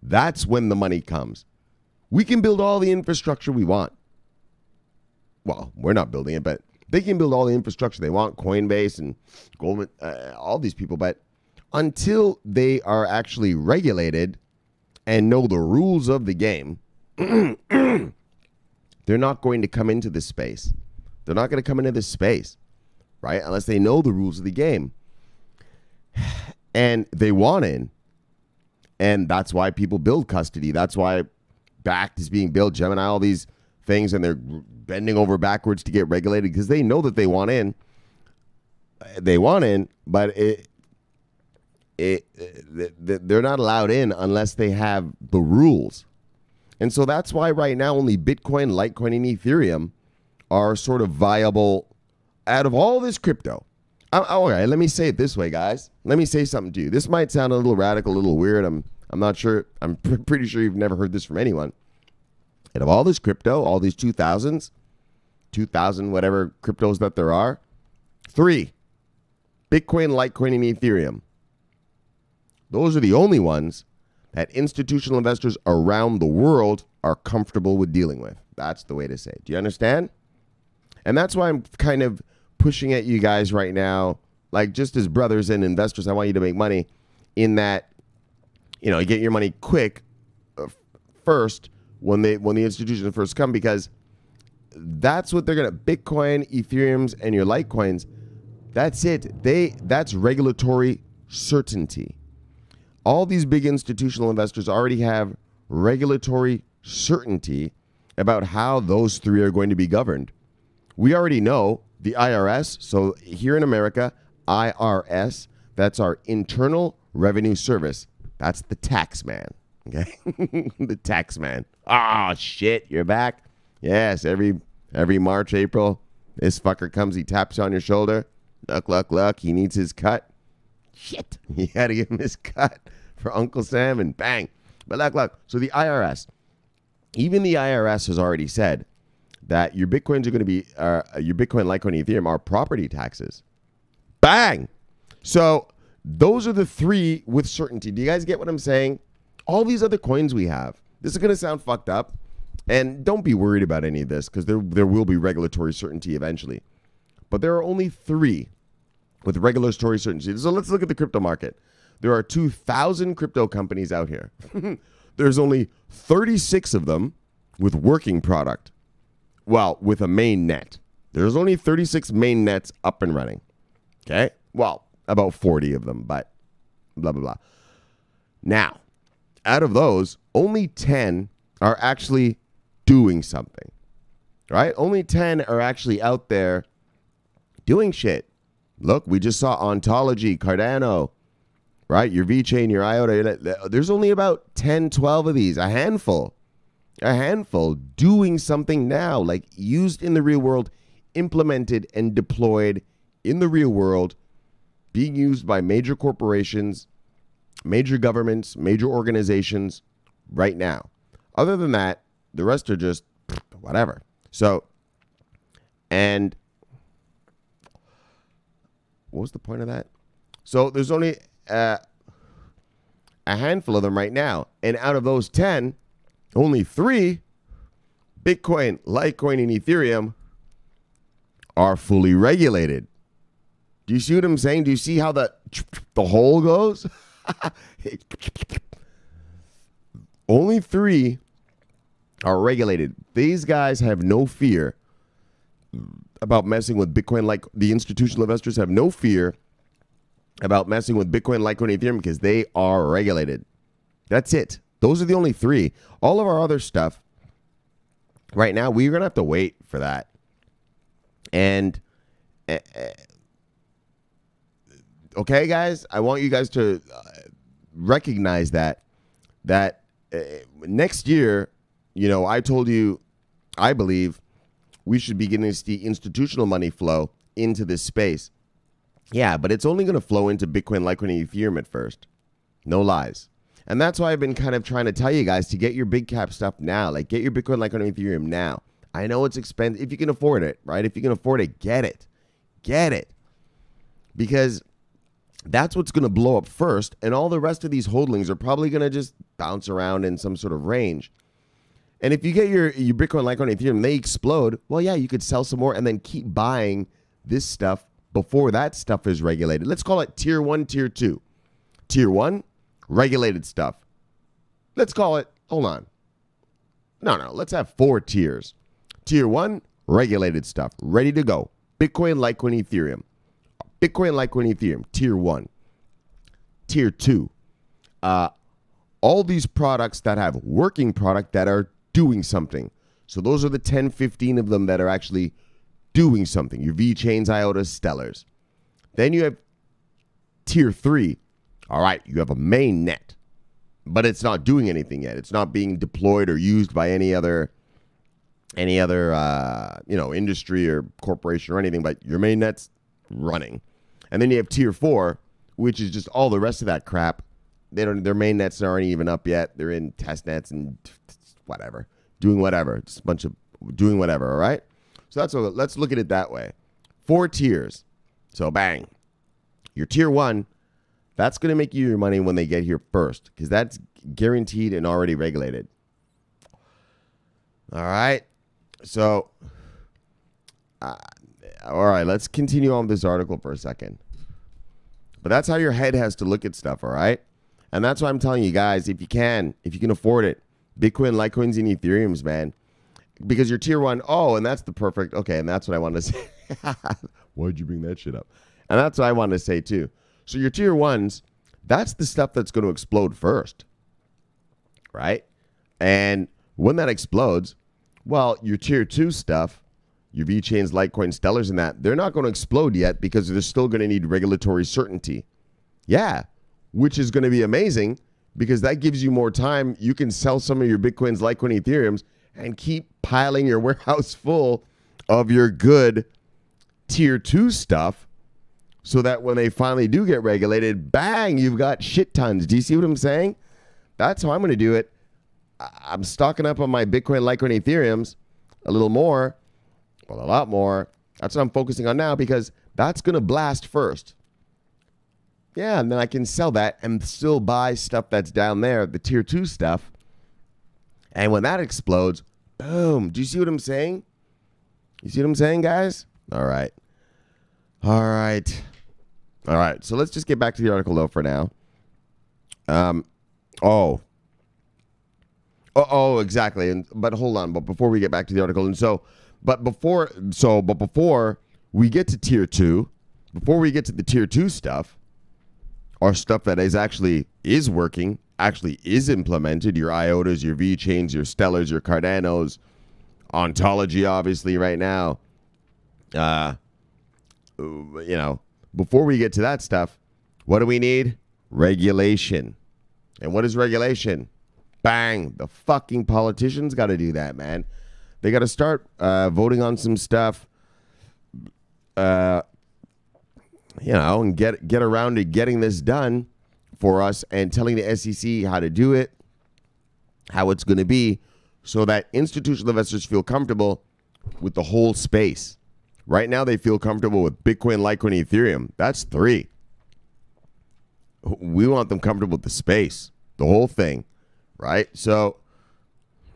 That's when the money comes. We can build all the infrastructure we want. Well, we're not building it, but They can build all the infrastructure they want, Coinbase and Goldman, all these people. But until they are actually regulated and know the rules of the game, they're not going to come into this space. They're not going to come into this space, right? Unless they know the rules of the game. And they want in. And that's why people build custody. That's why Bakkt is being built, Gemini, all these things, and they're bending over backwards to get regulated because they know that they want in. They want in, but they're not allowed in unless they have the rules. And so that's why right now only Bitcoin, Litecoin, and Ethereum are sort of viable out of all this crypto. Okay, let me say it this way, guys. Let me say something to you. This might sound a little radical, a little weird. I'm not sure. I'm pretty sure you've never heard this from anyone. Out of all this crypto, all these 2000 whatever cryptos that there are, 3, Bitcoin, Litecoin, and Ethereum. Those are the only ones that institutional investors around the world are comfortable with dealing with. That's the way to say it. Do you understand? And that's why I'm kind of pushing at you guys right now, like just as brothers and investors. I want you to make money in that, you get your money quick first when the institutions first come, because that's what they're gonna, Bitcoin, Ethereums, and your Litecoins. That's it. That's regulatory certainty. All these big institutional investors already have regulatory certainty about how those 3 are going to be governed. We already know the IRS. So here in America, IRS, that's our Internal Revenue Service. That's the tax man. Okay. The tax man. Ah, shit, you're back. Yes, every March, April, this fucker comes, he taps you on your shoulder. Look, he needs his cut. Shit, you got to give him his cut for Uncle Sam, and bang. But look. So the IRS, even the IRS has already said that your Bitcoins are going to be, your Bitcoin, Litecoin, and Ethereum are property taxes. Bang. So those are the 3 with certainty. Do you guys get what I'm saying? All these other coins we have, this is going to sound fucked up, and don't be worried about any of this because there will be regulatory certainty eventually. But there are only 3 with regulatory certainty. So let's look at the crypto market. There are 2,000 crypto companies out here. There's only 36 of them with working product. Well, with a main net. There's only 36 main nets up and running. Okay? Well, about 40 of them, but blah, blah, blah. Now, out of those, only 10 are actually doing something. Right? Only 10 are actually out there doing shit. Look, we just saw Ontology, Cardano, right? Your VeChain, your IOTA. There's only about 10, 12 of these, a handful doing something now, like used in the real world, implemented and deployed in the real world, being used by major corporations, major governments, major organizations right now. Other than that, the rest are just whatever. So, and what was the point of that? So there's only a handful of them right now. And out of those 10, only 3, Bitcoin, Litecoin, and Ethereum, are fully regulated. Do you see what I'm saying? Do you see how the hole goes? Only 3 are regulated. These guys have no fear about messing with Bitcoin. Like the institutional investors have no fear about messing with Bitcoin, Litecoin, and Ethereum because they are regulated. That's it. Those are the only 3. All of our other stuff, right now, we're going to have to wait for that. And, okay, guys, I want you guys to recognize that next year, I told you, I believe we should be getting to see institutional money flow into this space. Yeah, but it's only going to flow into Bitcoin, Litecoin, and Ethereum at first. No lies. And that's why I've been kind of trying to tell you guys to get your big cap stuff now. Like, get your Bitcoin, Litecoin, and Ethereum now. I know it's expensive. If you can afford it, right? If you can afford it, get it. Get it. Because that's what's going to blow up first. And all the rest of these holdings are probably going to just bounce around in some sort of range. And if you get your Bitcoin, Litecoin, Ethereum, they explode, well, yeah, you could sell some more and then keep buying this stuff before that stuff is regulated. Let's call it tier 1, tier 2. Tier 1, regulated stuff. Let's call it, hold on. No, let's have 4 tiers. Tier 1, regulated stuff, ready to go. Bitcoin, Litecoin, Ethereum. Bitcoin, Litecoin, Ethereum, tier 1. Tier 2, all these products that have working product that are doing something. So those are the 10, 15 of them that are actually doing something. Your VeChains, IOTAs, Stellars. Then you have tier 3. All right, you have a main net, but it's not doing anything yet. It's not being deployed or used by any other industry or corporation or anything, but your main net's running. And then you have tier 4, which is just all the rest of that crap. Their main nets aren't even up yet. They're in test nets and whatever, doing whatever. Just a bunch of doing whatever, all right? So let's look at it that way. 4 tiers. So bang. Your tier 1, that's going to make you your money when they get here first, because that's guaranteed and already regulated. All right. So, all right, let's continue on with this article for a second. But that's how your head has to look at stuff, all right? And that's why I'm telling you guys, if you can afford it, Bitcoin, Litecoins, and Ethereums, man. Because your tier 1, and that's the perfect, okay, and that's what I wanted to say. Why'd you bring that shit up? And that's what I wanted to say too. So your tier 1s, that's the stuff that's going to explode first, right? And when that explodes, well, your tier 2 stuff, your VeChains, Litecoin, Stellars, and that, they're not going to explode yet because they're still going to need regulatory certainty. Yeah, which is going to be amazing because that gives you more time. You can sell some of your Bitcoins, Litecoin, Ethereums, and keep piling your warehouse full of your good tier 2 stuff so that when they finally do get regulated, bang, you've got shit tons. Do you see what I'm saying? That's how I'm going to do it. I'm stocking up on my Bitcoin, Litecoin, Ethereums a little more, well, a lot more. That's what I'm focusing on now because that's going to blast first. Yeah, and then I can sell that and still buy stuff that's down there, the tier 2 stuff. And when that explodes, boom. Do you see what I'm saying? You see what I'm saying, guys? All right. All right. All right. So let's just get back to the article, though, for now. Exactly. But hold on. But before we get back to the article, but before we get to tier 2, before we get to the tier 2 stuff, or stuff that is working, actually is implemented, your IOTAs, your VeChains, your Stellars, your Cardanos, Ontology, obviously, right now. Before we get to that stuff, what do we need? Regulation. And what is regulation? Bang. The fucking politicians got to do that, man. They got to start voting on some stuff, and get around to getting this done for us and telling the SEC how to do it, how it's going to be, so that institutional investors feel comfortable with the whole space. Right now, they feel comfortable with Bitcoin, Litecoin, Ethereum. That's 3. We want them comfortable with the space, the whole thing, right? So,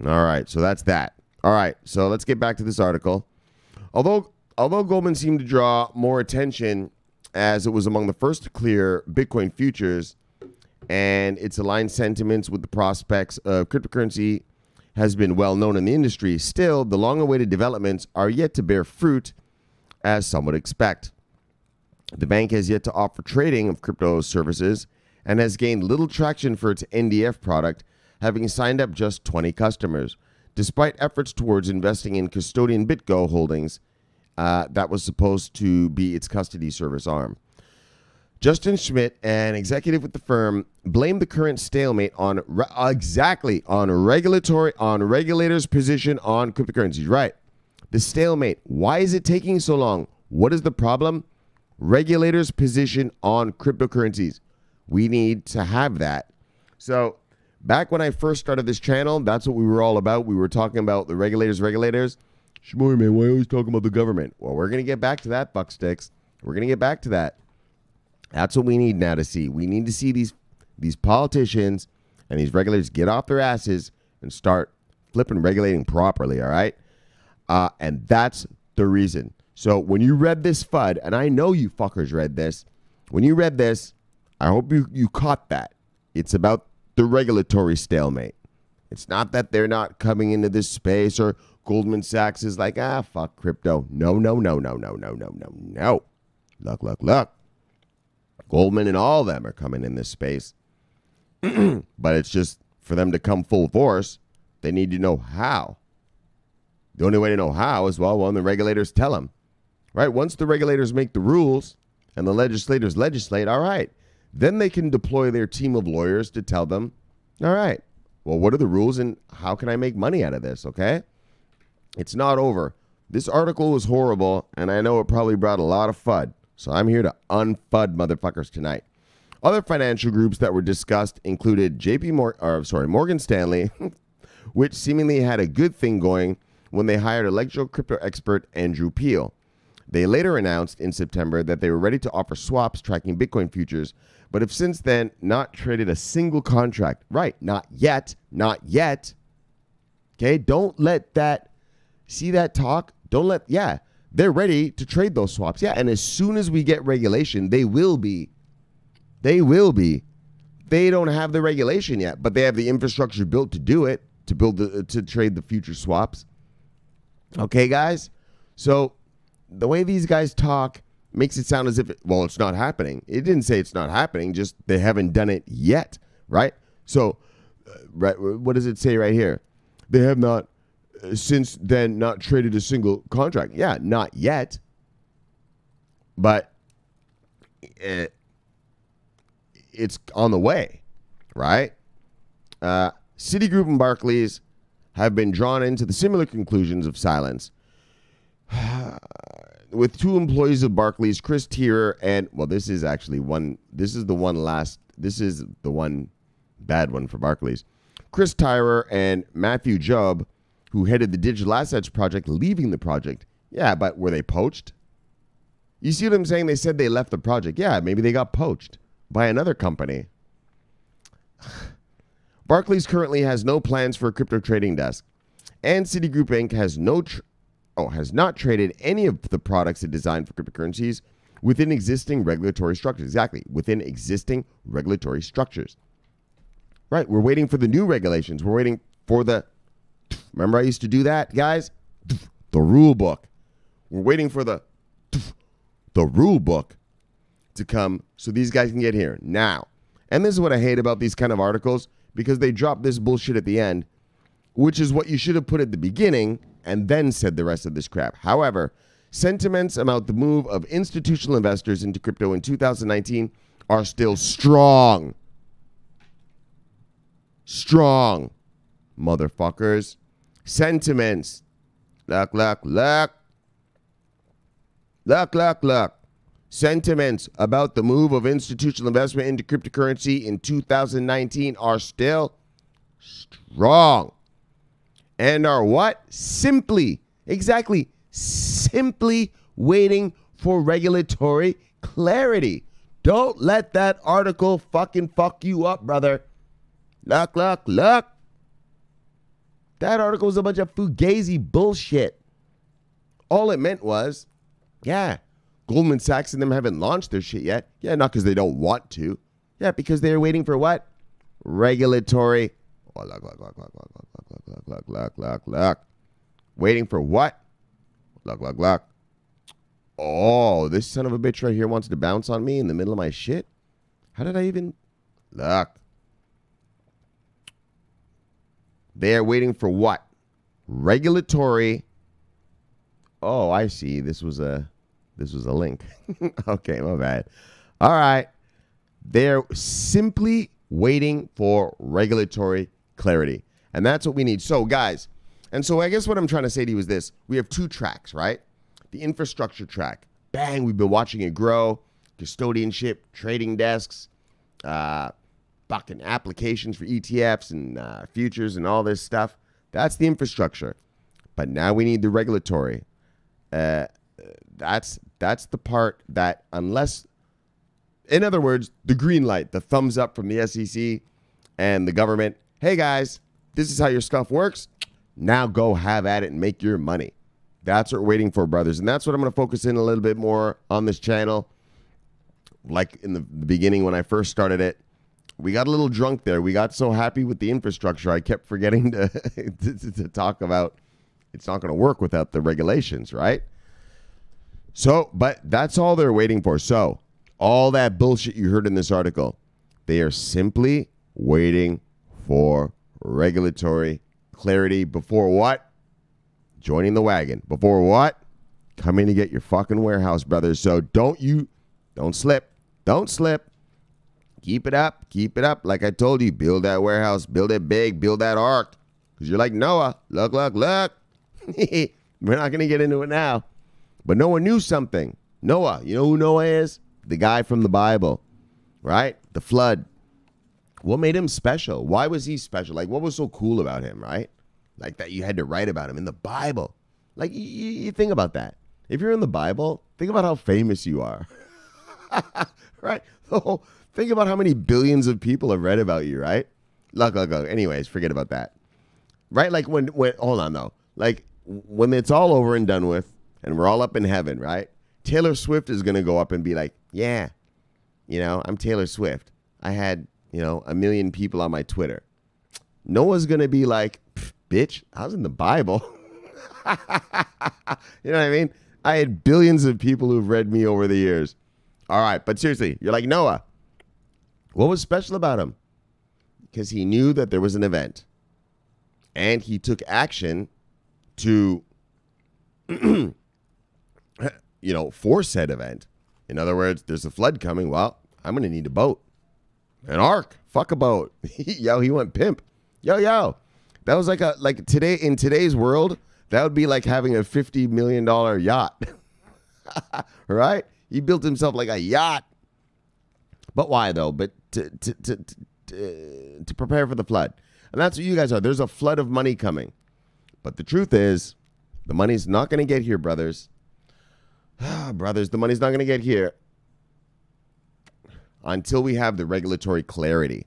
all right, so that's that. All right, so let's get back to this article. Although Goldman seemed to draw more attention as it was among the first to clear Bitcoin futures and its aligned sentiments with the prospects of cryptocurrency has been well known in the industry, still, the long-awaited developments are yet to bear fruit, as some would expect. The bank has yet to offer trading of crypto services and has gained little traction for its NDF product, having signed up just 20 customers, despite efforts towards investing in custodian BitGo holdings that was supposed to be its custody service arm. Justin Schmidt, an executive with the firm, blamed the current stalemate on regulators' position on cryptocurrencies. Right. The stalemate. Why is it taking so long? What is the problem? Regulators' position on cryptocurrencies. We need to have that. So back when I first started this channel, that's what we were all about. We were talking about the regulators. Shmori, man, why are you always talking about the government? Well, we're going to get back to that, Bucksticks. We're going to get back to that. That's what we need now to see. We need to see these politicians and these regulators get off their asses and start flipping regulating properly, all right? And that's the reason. So when you read this FUD, and I know you fuckers read this, when you read this, I hope you caught that. It's about the regulatory stalemate. It's not that they're not coming into this space or Goldman Sachs is like, fuck crypto. No. Look. Goldman and all of them are coming in this space. But it's just for them to come full force, they need to know how. The only way to know how is, when the regulators tell them. Right? Once the regulators make the rules and the legislators legislate, all right, then they can deploy their team of lawyers to tell them, all right, well, what are the rules and how can I make money out of this, okay? It's not over. This article was horrible, and I know it probably brought a lot of FUD, so I'm here to unfud motherfuckers tonight. Other financial groups that were discussed included Morgan Stanley, which seemingly had a good thing going when they hired electro crypto expert Andrew Peel. They later announced in September that they were ready to offer swaps tracking Bitcoin futures, but have since then not traded a single contract. Right, not yet. Okay, don't let that, see that talk? They're ready to trade those swaps. Yeah, and as soon as we get regulation, they will be. They don't have the regulation yet, but they have the infrastructure built to do it, to trade the future swaps. Okay, guys? So the way these guys talk makes it sound as if, it's not happening. It didn't say it's not happening, just they haven't done it yet, right? So, what does it say right here? They have not, since then, not traded a single contract. Yeah, not yet. But it's on the way, right? Citigroup and Barclays have been drawn into the similar conclusions of silence. With two employees of Barclays, Chris Tierer and, this is the one bad one for Barclays. Chris Tierer and Matthew Job, who headed the digital assets project, leaving the project. Yeah, but were they poached? You see what I'm saying? They said they left the project. Yeah, maybe they got poached by another company. Barclays currently has no plans for a crypto trading desk, and Citigroup Inc. has not traded any of the products it designed for cryptocurrencies within existing regulatory structures. Exactly, within existing regulatory structures. Right, we're waiting for the new regulations. We're waiting for remember I used to do that, guys? The rule book. We're waiting for the rule book to come so these guys can get here now. And this is what I hate about these kind of articles, because they drop this bullshit at the end, which is what you should have put at the beginning and then said the rest of this crap. However, sentiments about the move of institutional investors into crypto in 2019 are still strong. Strong, motherfuckers. Sentiments. Look. Sentiments about the move of institutional investment into cryptocurrency in 2019 are still strong. And are what? Simply waiting for regulatory clarity. Don't let that article fucking fuck you up, brother. Look. That article was a bunch of fugazi bullshit. All it meant was, Goldman Sachs and them haven't launched their shit yet. Yeah, not because they don't want to. Yeah, because they're waiting for what? Regulatory. Look. Waiting for what? Look. Oh, this son of a bitch right here wants to bounce on me in the middle of my shit? How did I even... Look. They are waiting for what? Regulatory. Oh, I see. This was a link. Okay, my bad. All right. They're simply waiting for regulatory clarity. And that's what we need. So, guys, and so I guess what I'm trying to say to you is this. We have two tracks, right? The infrastructure track. Bang, we've been watching it grow. Custodianship, trading desks, fucking applications for ETFs and futures and all this stuff. That's the infrastructure. But now we need the regulatory. That's the part that unless, in other words, the green light, the thumbs up from the SEC and the government. Hey guys, this is how your stuff works. Now go have at it and make your money. That's what we're waiting for, brothers. And that's what I'm going to focus in a little bit more on this channel. Like in the beginning when I first started it, we got a little drunk there. We got so happy with the infrastructure, I kept forgetting to talk about it's not going to work without the regulations, right? So, but that's all they're waiting for. So, all that bullshit you heard in this article, they are simply waiting for regulatory clarity before what? Joining the wagon. Before what? Coming to get your fucking warehouse, brothers. So don't slip. Don't slip. Keep it up. Keep it up. Like I told you, build that warehouse, build it big, build that ark. Because you're like Noah. Look. We're not going to get into it now. But Noah knew something. Noah, you know who Noah is? The guy from the Bible, right? The flood. What made him special? Why was he special? Like, what was so cool about him, right? Like that you had to write about him in the Bible. Like, you think about that. If you're in the Bible, think about how famous you are. Right? So think about how many billions of people have read about you, right? Look. Anyways, forget about that. Right? Like when hold on though. Like when it's all over and done with and we're all up in heaven, right? Taylor Swift is going to go up and be like, yeah, I'm Taylor Swift. I had, 1 million people on my Twitter. Noah's going to be like, bitch, I was in the Bible. You know what I mean? I had billions of people who've read me over the years. All right, but seriously, you're like, Noah, what was special about him? Because he knew that there was an event. And he took action to, for said event. In other words, there's a flood coming. Well, I'm going to need a boat. An ark. Fuck a boat. Yo, he went pimp. Yo. That was like today, in today's world, that would be like having a $50 million yacht. Right? He built himself like a yacht. But why though? But to prepare for the flood. And that's what you guys are. There's a flood of money coming. But the truth is, the money's not going to get here, brothers. Brothers, the money's not going to get here until we have the regulatory clarity.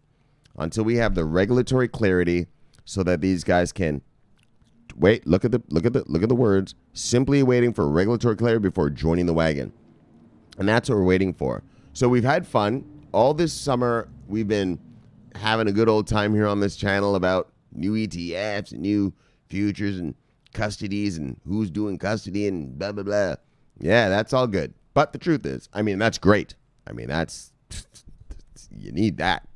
Until we have the regulatory clarity so that these guys can wait, look at the words, simply waiting for regulatory clarity before joining the wagon. And that's what we're waiting for. So we've had fun. All this summer, we've been having a good old time here on this channel about new ETFs and new futures and custodies and who's doing custody and blah, blah, blah. Yeah, that's all good. But the truth is, that's great. You need that.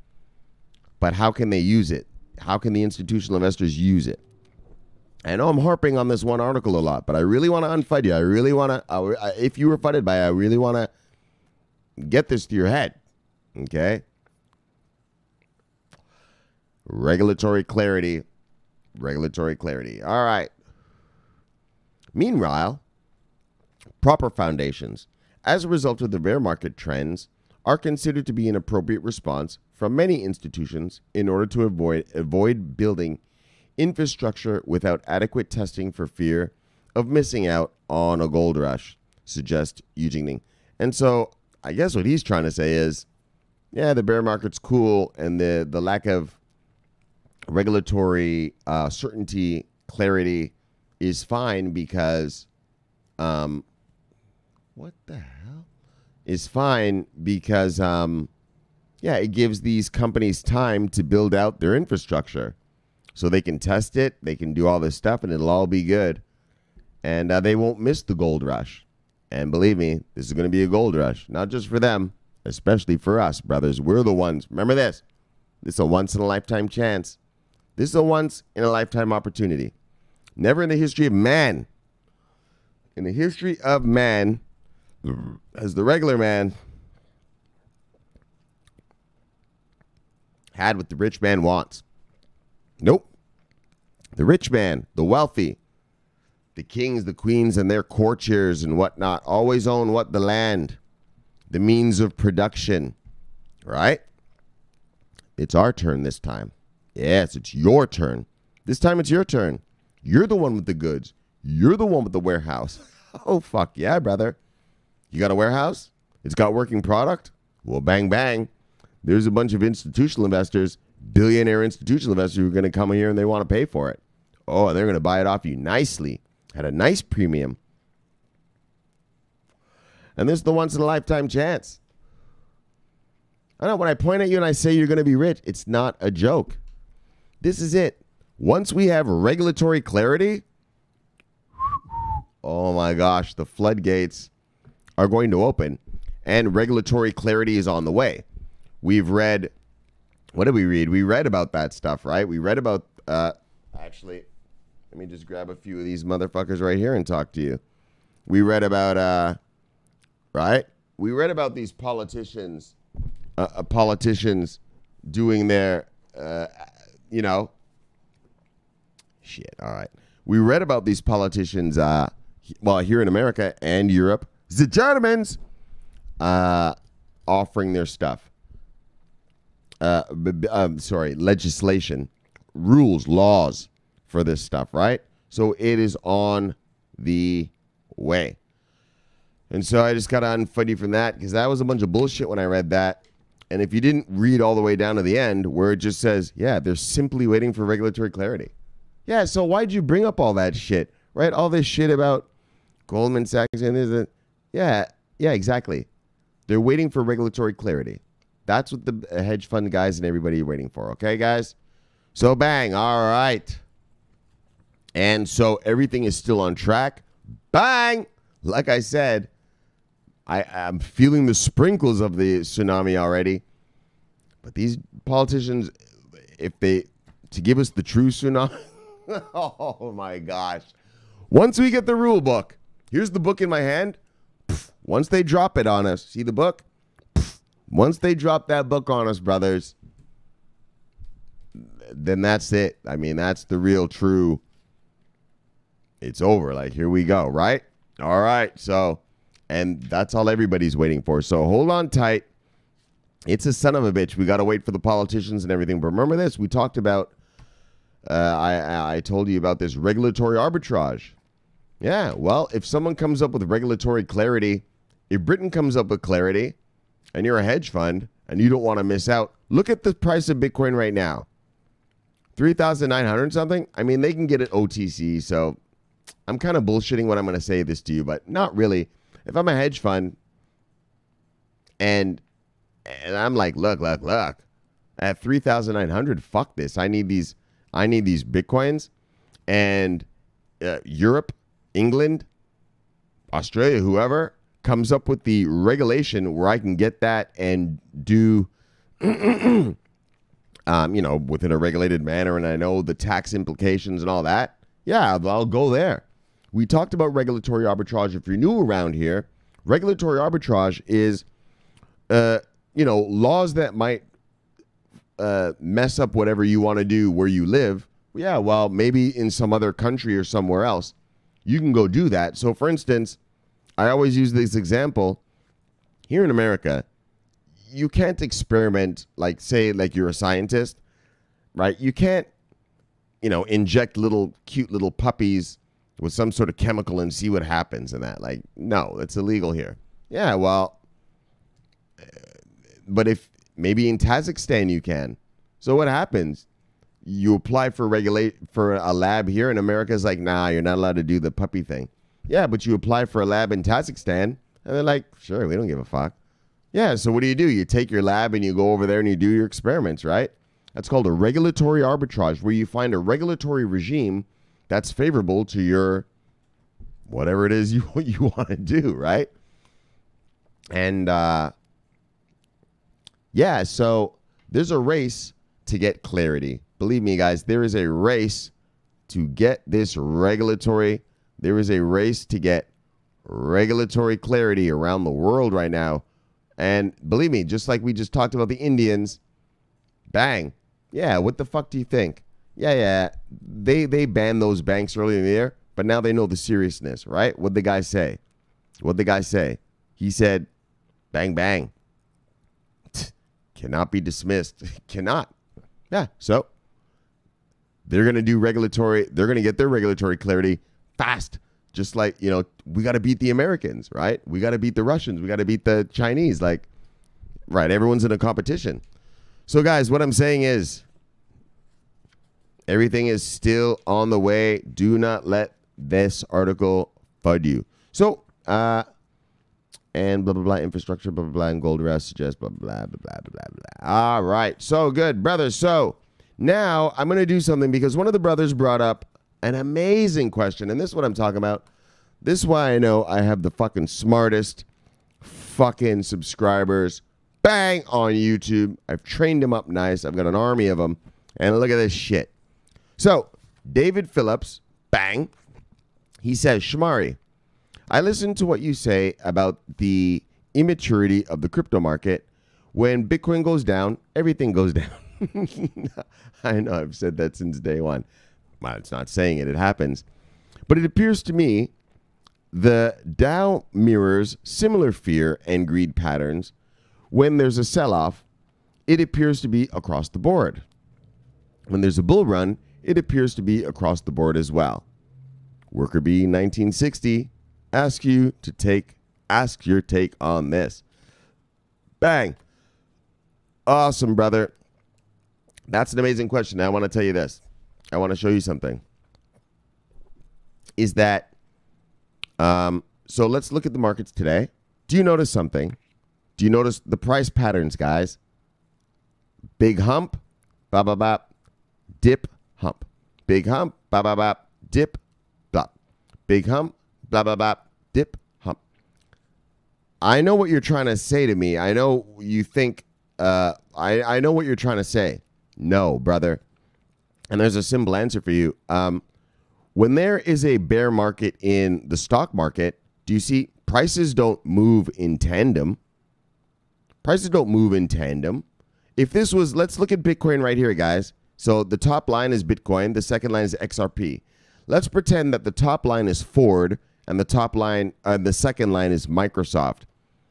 But how can they use it? How can the institutional investors use it? I know I'm harping on this one article a lot, but I really want to unfud you. I really want to, if you were fudded by it, I really want to get this to your head. Okay? Regulatory clarity. All right. Meanwhile, proper foundations, as a result of the bear market trends, are considered to be an appropriate response from many institutions in order to avoid building infrastructure without adequate testing for fear of missing out on a gold rush, suggests Eugene. And so I guess what he's trying to say is, yeah, the bear market's cool, and the lack of regulatory certainty, clarity is fine because, what the hell? Is fine because, it gives these companies time to build out their infrastructure. So they can test it, they can do all this stuff, and it'll all be good. And they won't miss the gold rush. And believe me, this is going to be a gold rush. Not just for them, especially for us, brothers. We're the ones. Remember this. This is a once-in-a-lifetime chance. This is a once-in-a-lifetime opportunity. Never in the history of man. In the history of man, as the regular man had what the rich man wants. Nope. The rich man, the wealthy, the kings, the queens, and their courtiers and whatnot always own what? The land, the means of production, right? It's our turn this time. Yes, it's your turn. This time it's your turn. You're the one with the goods. You're the one with the warehouse. Oh, fuck yeah, brother. You got a warehouse? It's got working product? Well, bang, bang. There's a bunch of institutional investors, billionaire institutional investors who are going to come here and they want to pay for it. Oh, they're going to buy it off you nicely at a nice premium. And this is the once-in-a-lifetime chance. I know when I point at you and I say you're going to be rich, it's not a joke. This is it. Once we have regulatory clarity, oh my gosh, the floodgates are going to open. And regulatory clarity is on the way. We've read, what did we read? We read about that stuff, right? We read about, actually, let me just grab a few of these motherfuckers right here and talk to you. We read about, right? We read about these politicians, doing their, you know, shit, all right. We read about these politicians, well, here in America and Europe, the Germans, offering their stuff. Legislation, rules, laws for this stuff, right? So it is on the way. And so I just got unfunny from that because that was a bunch of bullshit when I read that. And if you didn't read all the way down to the end where it just says, yeah, they're simply waiting for regulatory clarity. Yeah, so why'd you bring up all that shit, right? All this shit about Goldman Sachs and this. Yeah, exactly. They're waiting for regulatory clarity. That's what the hedge fund guys and everybody are waiting for. Okay, guys? So bang. All right. And so everything is still on track. Bang. Like I said, I'm feeling the sprinkles of the tsunami already. But these politicians, to give us the true tsunami, oh my gosh. Once we get the rule book, here's the book in my hand. Once they drop it on us, see the book? Once they drop that book on us, brothers, then that's it. I mean, that's the real true. It's over. Like, here we go, right? All right. So, and that's all everybody's waiting for. So hold on tight. It's a son of a bitch. We got to wait for the politicians and everything. But remember this. We talked about, I told you about this regulatory arbitrage. Yeah, well, if someone comes up with regulatory clarity, if Britain comes up with clarity, and you're a hedge fund, and you don't want to miss out, look at the price of Bitcoin right now. 3,900 something? I mean, they can get it OTC, so I'm kind of bullshitting when I'm going to say this to you, but not really. If I'm a hedge fund, and I'm like, look, at 3,900, fuck this. I need these Bitcoins, and Europe, England, Australia, whoever comes up with the regulation where I can get that and do, within a regulated manner, and I know the tax implications and all that, yeah, I'll go there. We talked about regulatory arbitrage. If you're new around here, regulatory arbitrage is, laws that might mess up whatever you want to do where you live. Yeah, well, maybe in some other country or somewhere else, you can go do that. So, for instance, I always use this example. Here in America, you can't experiment, like, say, like you're a scientist, right? You can't, inject cute little puppies with some sort of chemical and see what happens and that. Like, no, it's illegal here. Yeah, well, but if maybe in Kazakhstan you can. So what happens? You apply for a lab here, and America's like, nah, you're not allowed to do the puppy thing. Yeah, but you apply for a lab in Kazakhstan, and they're like, sure, we don't give a fuck. Yeah, so what do? You take your lab and you go over there and you do your experiments, right? That's called a regulatory arbitrage, where you find a regulatory regime that's favorable to your whatever it is you want to do, right? And, so there's a race to get clarity. Believe me, guys, there is a race to get this regulatory. There is a race to get regulatory clarity around the world right now. And believe me, just like we just talked about the Indians, bang. Yeah, what the fuck do you think? Yeah. They banned those banks earlier in the year, but now they know the seriousness, right? What'd the guy say? He said, bang, bang. Cannot be dismissed. Cannot. Yeah, so they're going to get their regulatory clarity fast. Just like, we got to beat the Americans, right? We got to beat the Russians. We got to beat the Chinese. Like, right, everyone's in a competition. So, guys, what I'm saying is, Everything is still on the way. Do not let this article FUD you. So, and blah, blah, blah, infrastructure, blah, blah, blah, and gold rush suggests blah, blah, blah, blah, blah, blah, blah. All right. So good, brothers. So now I'm going to do something because one of the brothers brought up an amazing question. And this is what I'm talking about. This is why I know I have the fucking smartest fucking subscribers. Bang, on YouTube. I've trained them up nice. I've got an army of them. And look at this shit. So, David Phillips, bang, he says, Shamari, I listened to what you say about the immaturity of the crypto market. When Bitcoin goes down, everything goes down. I know, I've said that since day one. Well, it's not saying it, it happens. But it appears to me the Dow mirrors similar fear and greed patterns. When there's a sell-off, it appears to be across the board. When there's a bull run, it appears to be across the board as well. Worker Bee 1960 asks you to ask your take on this. Bang. Awesome, brother. That's an amazing question. Now, I want to tell you this. I want to show you something. Is that, so let's look at the markets today. Do you notice something? Do you notice the price patterns, guys? Big hump, ba ba ba, dip, hump. Big hump, ba ba ba, dip, blah. Big hump, blah blah blah, dip, hump. I know what you're trying to say to me. I know you think, I know what you're trying to say. No, brother. And there's a simple answer for you. When there is a bear market in the stock market, do you see prices don't move in tandem? Prices don't move in tandem. If this was, let's look at Bitcoin right here, guys. So the top line is Bitcoin. The second line is XRP. Let's pretend that the top line is Ford and the top line, the second line is Microsoft.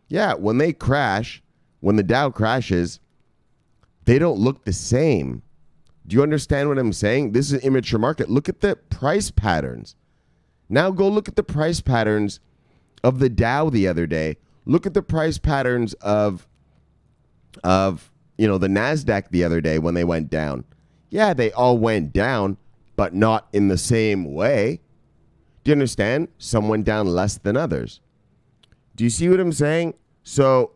Yeah, when they crash, when the Dow crashes, they don't look the same. Do you understand what I'm saying? This is an immature market. Look at the price patterns. Now go look at the price patterns of the Dow the other day. Look at the price patterns of you know, the NASDAQ the other day when they went down. Yeah, they all went down, but not in the same way. Do you understand? Some went down less than others. Do you see what I'm saying? So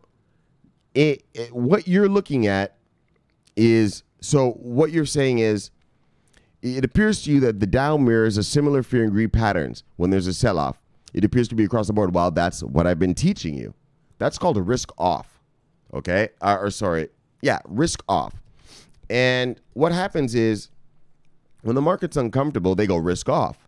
what you're looking at is, so what you're saying is, it appears to you that the Dow mirrors a similar fear and greed patterns when there's a sell-off. It appears to be across the board. Well, that's what I've been teaching you. That's called a risk off. Okay? Risk off. And what happens is, when the market's uncomfortable, they go risk off.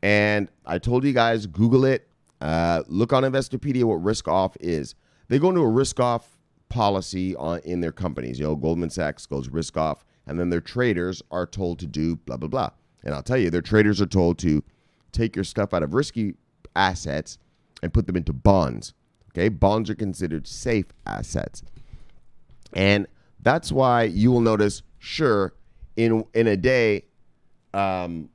And I told you guys, Google it. Look on Investopedia what risk off is. They go into a risk off policy in their companies. You know, Goldman Sachs goes risk off, and then their traders are told to do blah, blah, blah. And I'll tell you, their traders are told to take your stuff out of risky assets and put them into bonds. Okay? Bonds are considered safe assets. And that's why you will notice, sure, in a day, the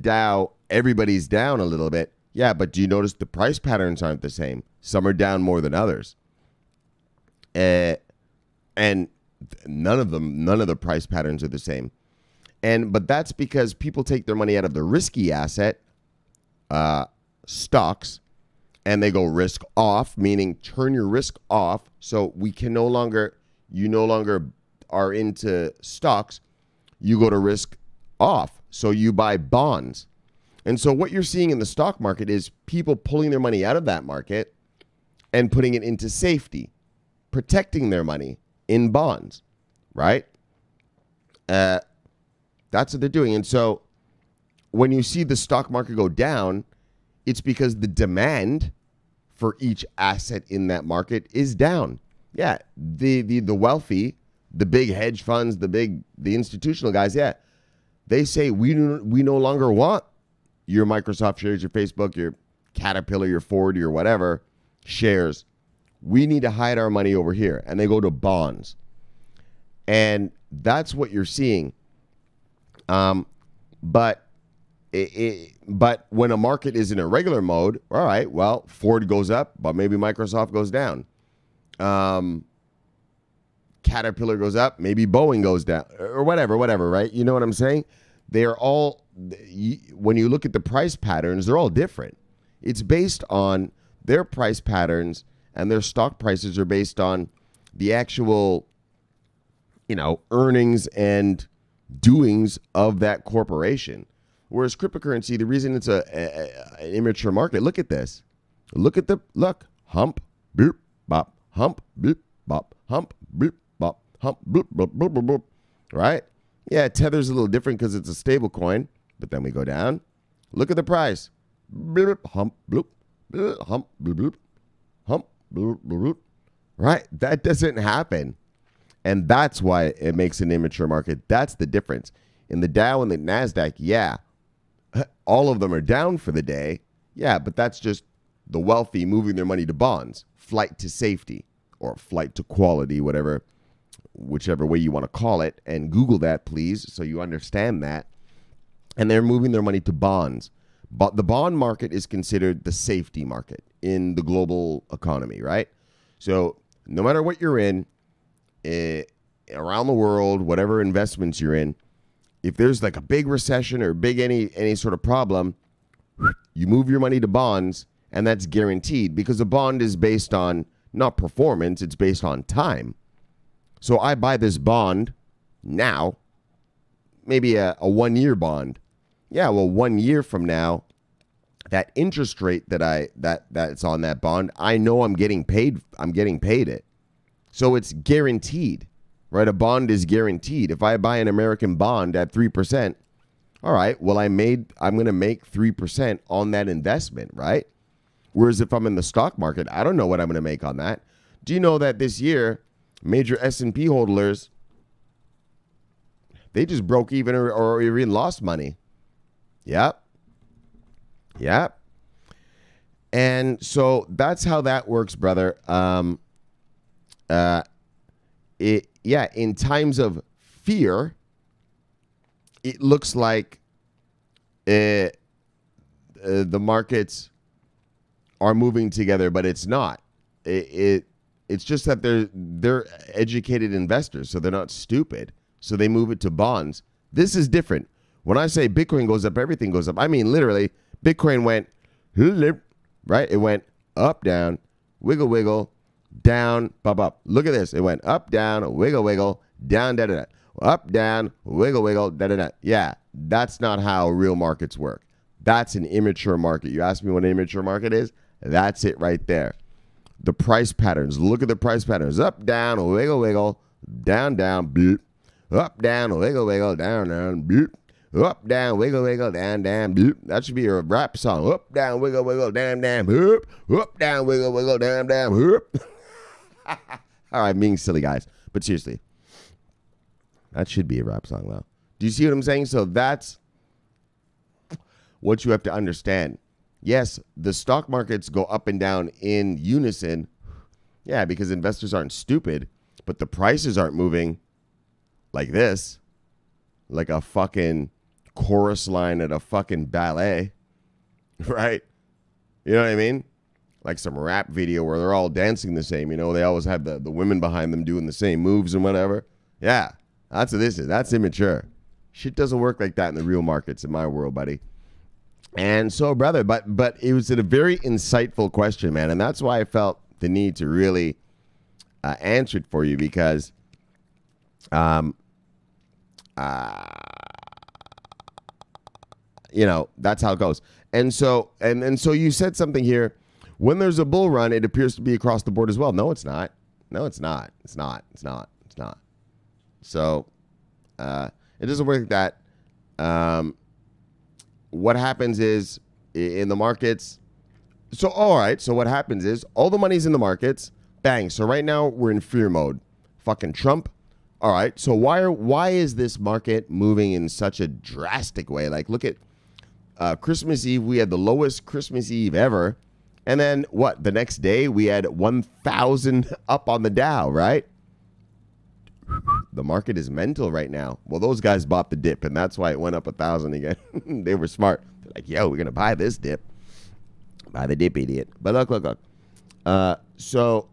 Dow, everybody's down a little bit. Yeah, but do you notice the price patterns aren't the same? Some are down more than others. And none of the price patterns are the same. But that's because people take their money out of the risky asset, stocks, and they go risk off, meaning turn your risk off. So you no longer are into stocks. You go to risk off. So you buy bonds. And so what you're seeing in the stock market is people pulling their money out of that market and putting it into safety, protecting their money in bonds, right? That's what they're doing. And so when you see the stock market go down, it's because the demand for each asset in that market is down. Yeah, the wealthy, the big hedge funds, the institutional guys, yeah, they say we no longer want your Microsoft shares, your Facebook, your Caterpillar, your Ford, your whatever shares. We need to hide our money over here, and they go to bonds, and that's what you're seeing. But when a market is in a regular mode, all right, well, Ford goes up, but maybe Microsoft goes down. Caterpillar goes up, maybe Boeing goes down, or whatever, right? You know what I'm saying? They are all, when you look at the price patterns, they're all different. It's based on their price patterns, and their stock prices are based on the actual, earnings and doings of that corporation. Whereas cryptocurrency, the reason it's an immature market, look at this. Look, hump, boop, bop, hump, boop, bop, hump, boop, bop, hump, boop, boop, boop, boop, boop. Right? Yeah, Tether's a little different because it's a stable coin, but then we go down. Look at the price. Bloop, hump, bloop, bloop, hump, bloop, bloop, hump, bloop, bloop, bloop. Right? That doesn't happen. And that's why it makes an immature market. That's the difference. In the Dow and the NASDAQ, yeah, all of them are down for the day. Yeah, but that's just the wealthy moving their money to bonds, flight to safety or flight to quality, whichever way you want to call it. And Google that, please, so you understand that. And they're moving their money to bonds. But the bond market is considered the safety market in the global economy, right? So no matter what you're in, around the world, whatever investments you're in, if there's like a big recession or big any sort of problem, you move your money to bonds, and that's guaranteed because a bond is based on not performance, it's based on time. So I buy this bond now, maybe a 1 year bond. Yeah, well, 1 year from now, that interest rate that's on that bond, I know I'm getting paid it. So it's guaranteed, right? A bond is guaranteed. If I buy an American bond at 3%, all right, well, I'm going to make 3% on that investment, right? Whereas if I'm in the stock market, I don't know what I'm going to make on that. Do you know that this year, major S&P holders, they just broke even or even lost money? Yep. And so that's how that works, brother. In times of fear, it looks like the markets are moving together, but it's not. It's just that they're educated investors, so they're not stupid. So they move it to bonds. This is different. When I say Bitcoin goes up, everything goes up. I mean, literally, Bitcoin went, right? It went up, down, wiggle, wiggle, down, pop, up. Look at this. It went up, down, wiggle, wiggle, down, da, da, da. Up, down, wiggle, wiggle, da, da, da. Yeah, that's not how real markets work. That's an immature market. You ask me what an immature market is? That's it right there. The price patterns. Look at the price patterns. Up, down, wiggle, wiggle, down, down, bloop. Up, down, wiggle, wiggle, down, down, bloop. Up, down, wiggle, wiggle, down, down, bloop. That should be a rap song. Up, down, wiggle, wiggle, down, down, bloop. Up, down, wiggle, wiggle, down, down, bloop. All right, being silly, guys. But seriously, that should be a rap song, though. Do you see what I'm saying? So that's what you have to understand. Yes, the stock markets go up and down in unison. Yeah, because investors aren't stupid, but the prices aren't moving like this, like a fucking chorus line at a fucking ballet, right? You know what I mean? Like some rap video where they're all dancing the same. You know, they always have the women behind them doing the same moves and whatever. Yeah, that's what this is. That's immature. Shit doesn't work like that in the real markets in my world, buddy. And so, brother, but it was a very insightful question, man. And that's why I felt the need to really answer it for you because that's how it goes. And so you said something here. When there's a bull run, it appears to be across the board as well. No, it's not. No, it's not. It's not. It's not. It's not. So it doesn't work like that. What happens is in the markets. So, all right. So what happens is all the money's in the markets. Bang. So right now we're in fear mode. Fucking Trump. All right. So why is this market moving in such a drastic way? Like, look at Christmas Eve. We had the lowest Christmas Eve ever. And then what? The next day we had 1,000 up on the Dow, right? The market is mental right now. Well, those guys bought the dip, and that's why it went up 1,000 again. They were smart. They're like, yo, we're going to buy this dip. Buy the dip, idiot. But look. So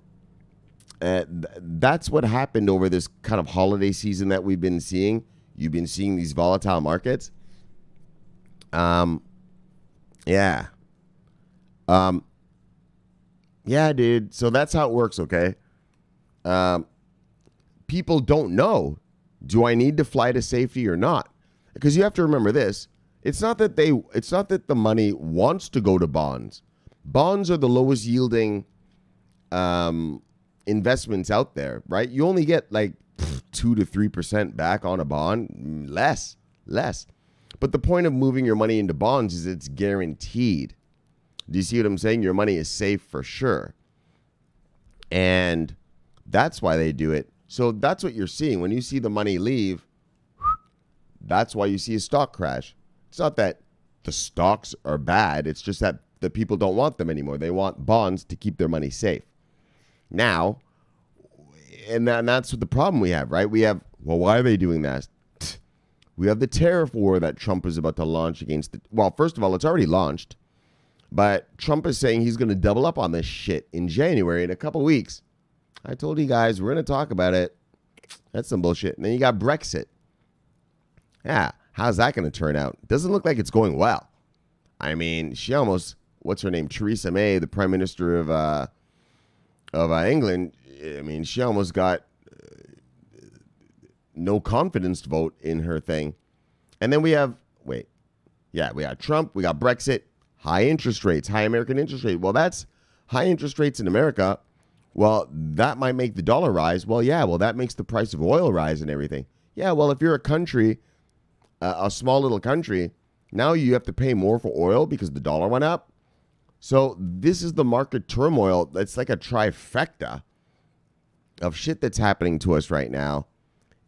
That's what happened over this kind of holiday season that we've been seeing. You've been seeing these volatile markets. Yeah. Yeah, dude. So that's how it works, okay? People don't know, do I need to fly to safety or not? Because you have to remember this. It's not that the money wants to go to bonds. Bonds are the lowest yielding investments out there, right? You only get like 2 to 3% back on a bond, less. But the point of moving your money into bonds is it's guaranteed. Do you see what I'm saying? Your money is safe for sure. And that's why they do it. So that's what you're seeing. When you see the money leave, that's why you see a stock crash. It's not that the stocks are bad. It's just that the people don't want them anymore. They want bonds to keep their money safe. Now, and that's what the problem we have, right? We have, well, why are they doing that? We have the tariff war that Trump is about to launch against well, first of all, it's already launched. But Trump is saying he's going to double up on this shit in January in a couple weeks. I told you guys, we're going to talk about it. That's some bullshit. And then you got Brexit. Yeah, how's that going to turn out? Doesn't look like it's going well. I mean, she almost, what's her name? Theresa May, the Prime Minister of England. I mean, she almost got no confidence vote in her thing. And then we have, we got Trump, we got Brexit, high interest rates, high American interest rate. Well, that's high interest rates in America. Well, that might make the dollar rise. Well, yeah, well, that makes the price of oil rise and everything. Yeah, well, if you're a country, a small little country, now you have to pay more for oil because the dollar went up. So this is the market turmoil. It's like a trifecta of shit that's happening to us right now.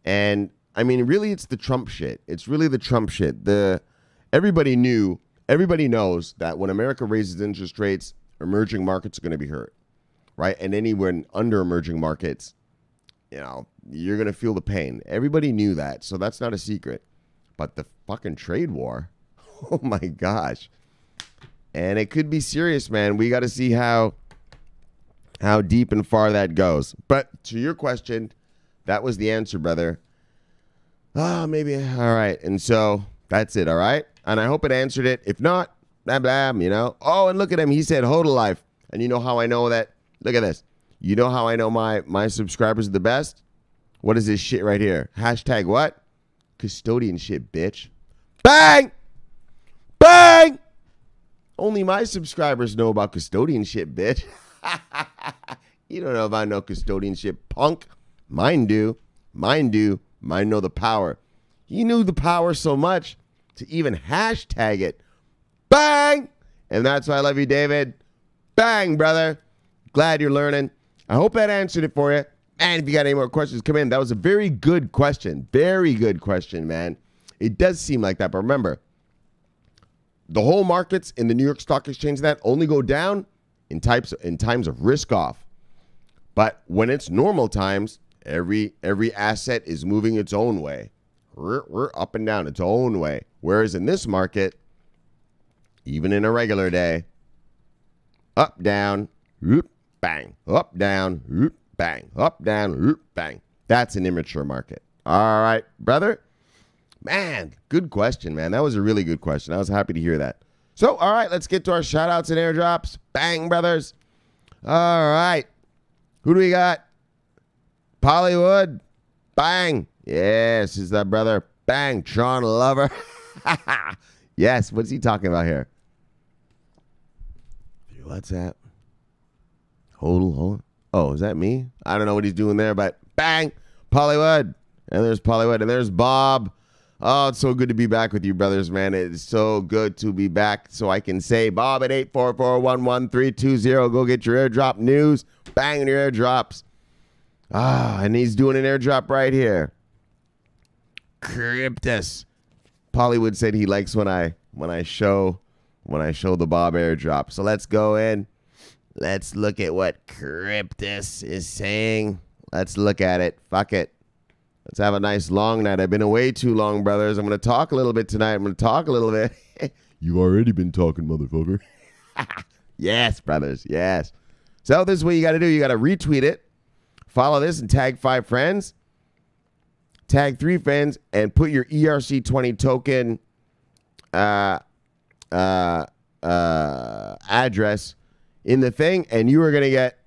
And I mean, really, it's the Trump shit. It's really the Trump shit. Everybody knows that when America raises interest rates, emerging markets are going to be hurt, right? And anywhere under emerging markets, you're going to feel the pain. Everybody knew that, so that's not a secret. But the fucking trade war, oh my gosh. And it could be serious, man. We got to see how deep and far that goes. But to your question, that was the answer, brother. Oh, maybe. All right. And so that's it. All right. And I hope it answered it. If not, blah, blah, Oh, and look at him. He said, HODL life. And you know how I know that? Look at this. You know how I know my subscribers are the best? What is this shit right here? Hashtag what? Custodian shit, bitch. Bang! Bang! Only my subscribers know about custodian shit, bitch. You don't know if I know custodian shit, punk. Mine do. Mine know the power. He knew the power so much to even hashtag it. Bang! And that's why I love you, David. Bang, brother. Glad you're learning. I hope that answered it for you. And if you got any more questions, come in. That was a very good question. Very good question, man. It does seem like that. But remember, the whole markets in the New York Stock Exchange that only go down in times of risk off. But when it's normal times, every asset is moving its own way. We're up and down its own way. Whereas in this market, even in a regular day, up, down, whoop, bang, up, down, whoop, bang, up, down, whoop, bang. That's an immature market. All right, brother. Man, good question, man. That was a really good question. I was happy to hear that. So, all right, let's get to our shout-outs and airdrops. Bang, brothers. All right. Who do we got? Pollywood. Bang. Yes, is that brother. Bang. Tron lover. Yes, what's he talking about here? What's that? Hold on. Oh, is that me? I don't know what he's doing there, but bang. Pollywood. And there's Pollywood. And there's Bob. Oh, it's so good to be back with you, brothers, man. It's so good to be back. So I can say, Bob at 844-11320. Go get your airdrop news. Bang your airdrops. Ah, and he's doing an airdrop right here. Cryptus. Pollywood said he likes when I show the Bob airdrop. So let's go in. Let's look at what Cryptus is saying. Let's look at it. Fuck it. Let's have a nice long night. I've been away too long, brothers. I'm going to talk a little bit tonight. I'm going to talk a little bit. You've already been talking, motherfucker. Yes, brothers. Yes. So this is what you got to do. You got to retweet it. Follow this and tag 5 friends. Tag 3 friends and put your ERC20 token address in the thing, and you are going to get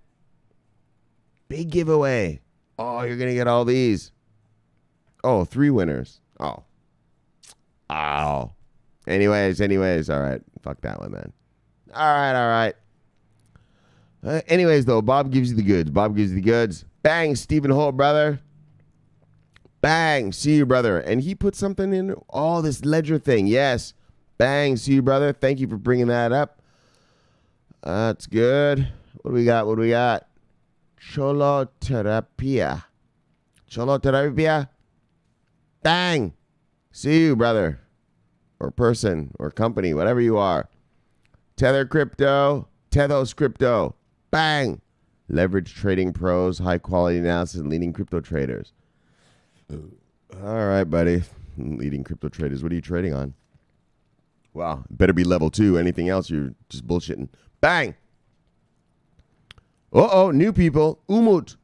big giveaway. Oh, you're going to get all these. Oh, 3 winners. Oh. Anyways. All right. Fuck that one, man. All right. Anyways, though, Bob gives you the goods. Bang, Stephen Holt, brother. Bang, see you, brother. And he put something in all this ledger thing. Yes. Bang, see you, brother. Thank you for bringing that up. That's good. What do we got? Choloterapia. Bang. See you, brother. Or person or company, whatever you are. Tethos Crypto. Bang. Leverage trading pros, high quality analysis, and leading crypto traders. All right, buddy. Leading crypto traders. What are you trading on? Wow. Better be level 2. Anything else, you're just bullshitting. Bang. New people. Umut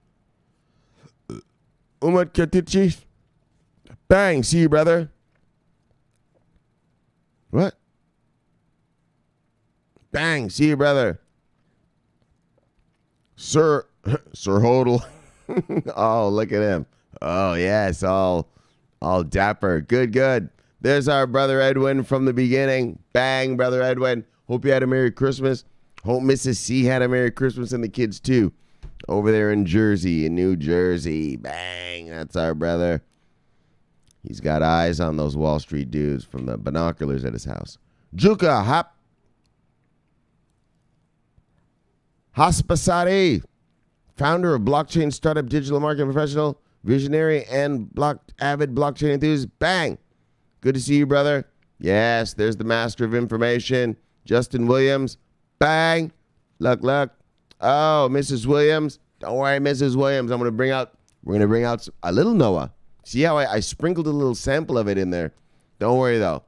Katichi. Bang. See you, brother. What? Bang. See you, brother. Sir Hodel. Oh, look at him. Oh, yes. All dapper. Good. There's our brother Edwin from the beginning. Bang, brother Edwin. Hope you had a Merry Christmas. Hope Mrs. C had a Merry Christmas and the kids too. Over there in New Jersey. Bang. That's our brother. He's got eyes on those Wall Street dudes from the binoculars at his house. Juka Hospasari, founder of blockchain startup, digital marketing professional, visionary, and avid blockchain enthusiast. Bang. Good to see you, brother. Yes, there's the master of information, Justin Williams. Bang. Look. Oh, Mrs. Williams. Don't worry, Mrs. Williams. We're going to bring out a little Noah. See how I sprinkled a little sample of it in there. Don't worry, though.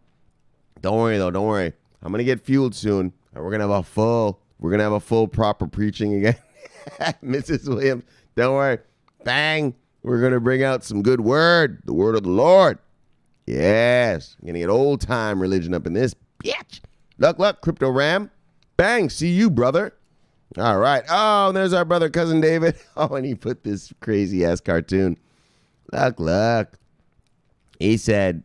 Don't worry. I'm going to get fueled soon, and we're going to have a full proper preaching again. Mrs. Williams, don't worry. Bang. We're going to bring out some good word, the word of the Lord. Yes. I'm going to get old time religion up in this bitch. Look, Crypto Ram. Bang. See you, brother. All right. Oh, there's our brother, cousin David. Oh, and he put this crazy ass cartoon. Look. He said,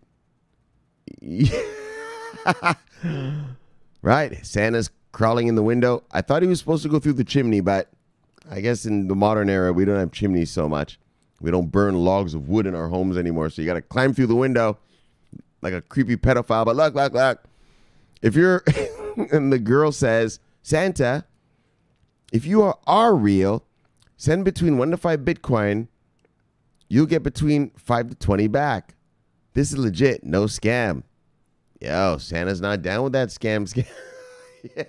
right, Santa's crawling in the window. I thought he was supposed to go through the chimney, but I guess in the modern era, we don't have chimneys so much. We don't burn logs of wood in our homes anymore, so you got to climb through the window like a creepy pedophile. But look. If you're, and the girl says, Santa, if you are real, send between 1 to 5 Bitcoin. You'll get between 5 to 20 back. This is legit, no scam. Yo, Santa's not down with that scam. Yeah.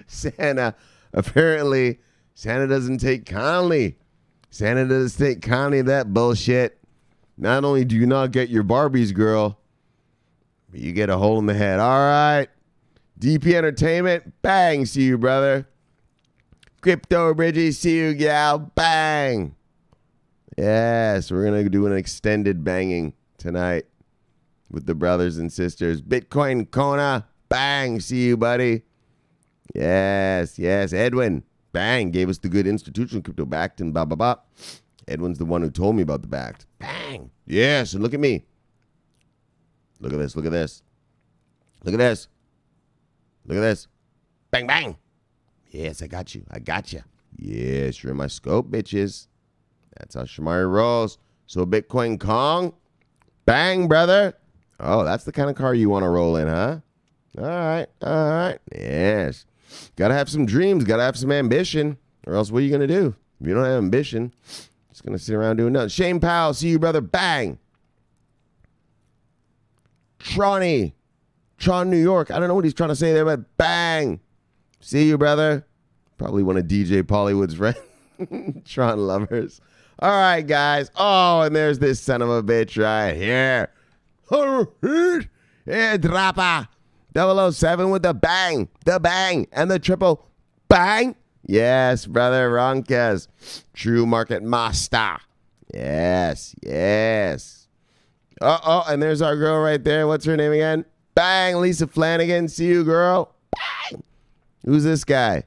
Santa doesn't take kindly. Santa doesn't take kindly to that bullshit. Not only do you not get your Barbies, girl, but you get a hole in the head. All right. DP Entertainment, bang, see you, brother. Crypto Bridgie, see you, gal, bang. Yes, we're going to do an extended banging tonight with the brothers and sisters. Bitcoin Kona, bang, see you, buddy. Yes, Edwin, bang, gave us the good institutional crypto backed and blah, blah, blah. Edwin's the one who told me about the backed. Bang. Yes, and look at me. Look at this. Bang, bang. Yes, I got you. Yes, you're in my scope, bitches. That's how Shamari rolls. So Bitcoin Kong, bang, brother. Oh, that's the kind of car you want to roll in, huh? All right. Yes. Got to have some dreams. Got to have some ambition. Or else what are you going to do? If you don't have ambition, just going to sit around doing nothing. Shane Powell, see you, brother. Bang. Tron, New York. I don't know what he's trying to say there, but bang. See you, brother. Probably one of DJ Pollywood's friends. Tron lovers. All right, guys. Oh, and there's this son of a bitch right here. Yeah, Drapa. 007 with the bang, and the triple bang. Yes, brother. Ronkes. True market master. Yes. Yes. Oh, and there's our girl right there. What's her name again? Bang. Lisa Flanagan. See you, girl. Bang. Who's this guy?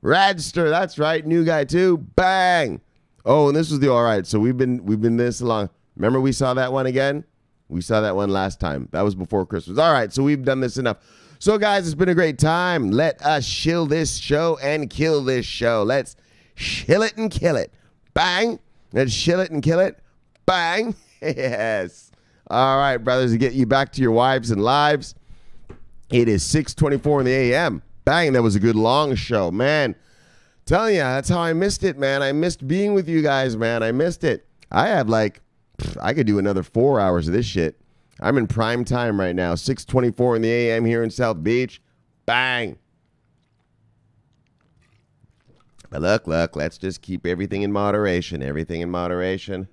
Radster. That's right. New guy, too. Bang. Oh, and this was the all right. So we've been this long. Remember we saw that one again? We saw that one last time. That was before Christmas. All right, so we've done this enough. So, guys, it's been a great time. Let us shill this show and kill this show. Let's shill it and kill it. Bang. Let's shill it and kill it. Bang. Yes. All right, brothers, to get you back to your wives and lives. It is 6:24 in the a.m. Bang, that was a good long show. Man, telling you, that's how I missed it, man. I missed being with you guys, man. I missed it. I have I could do another 4 hours of this shit. I'm in prime time right now. 6:24 in the a.m. here in South Beach. Bang. But look, let's just keep everything in moderation. Everything in moderation.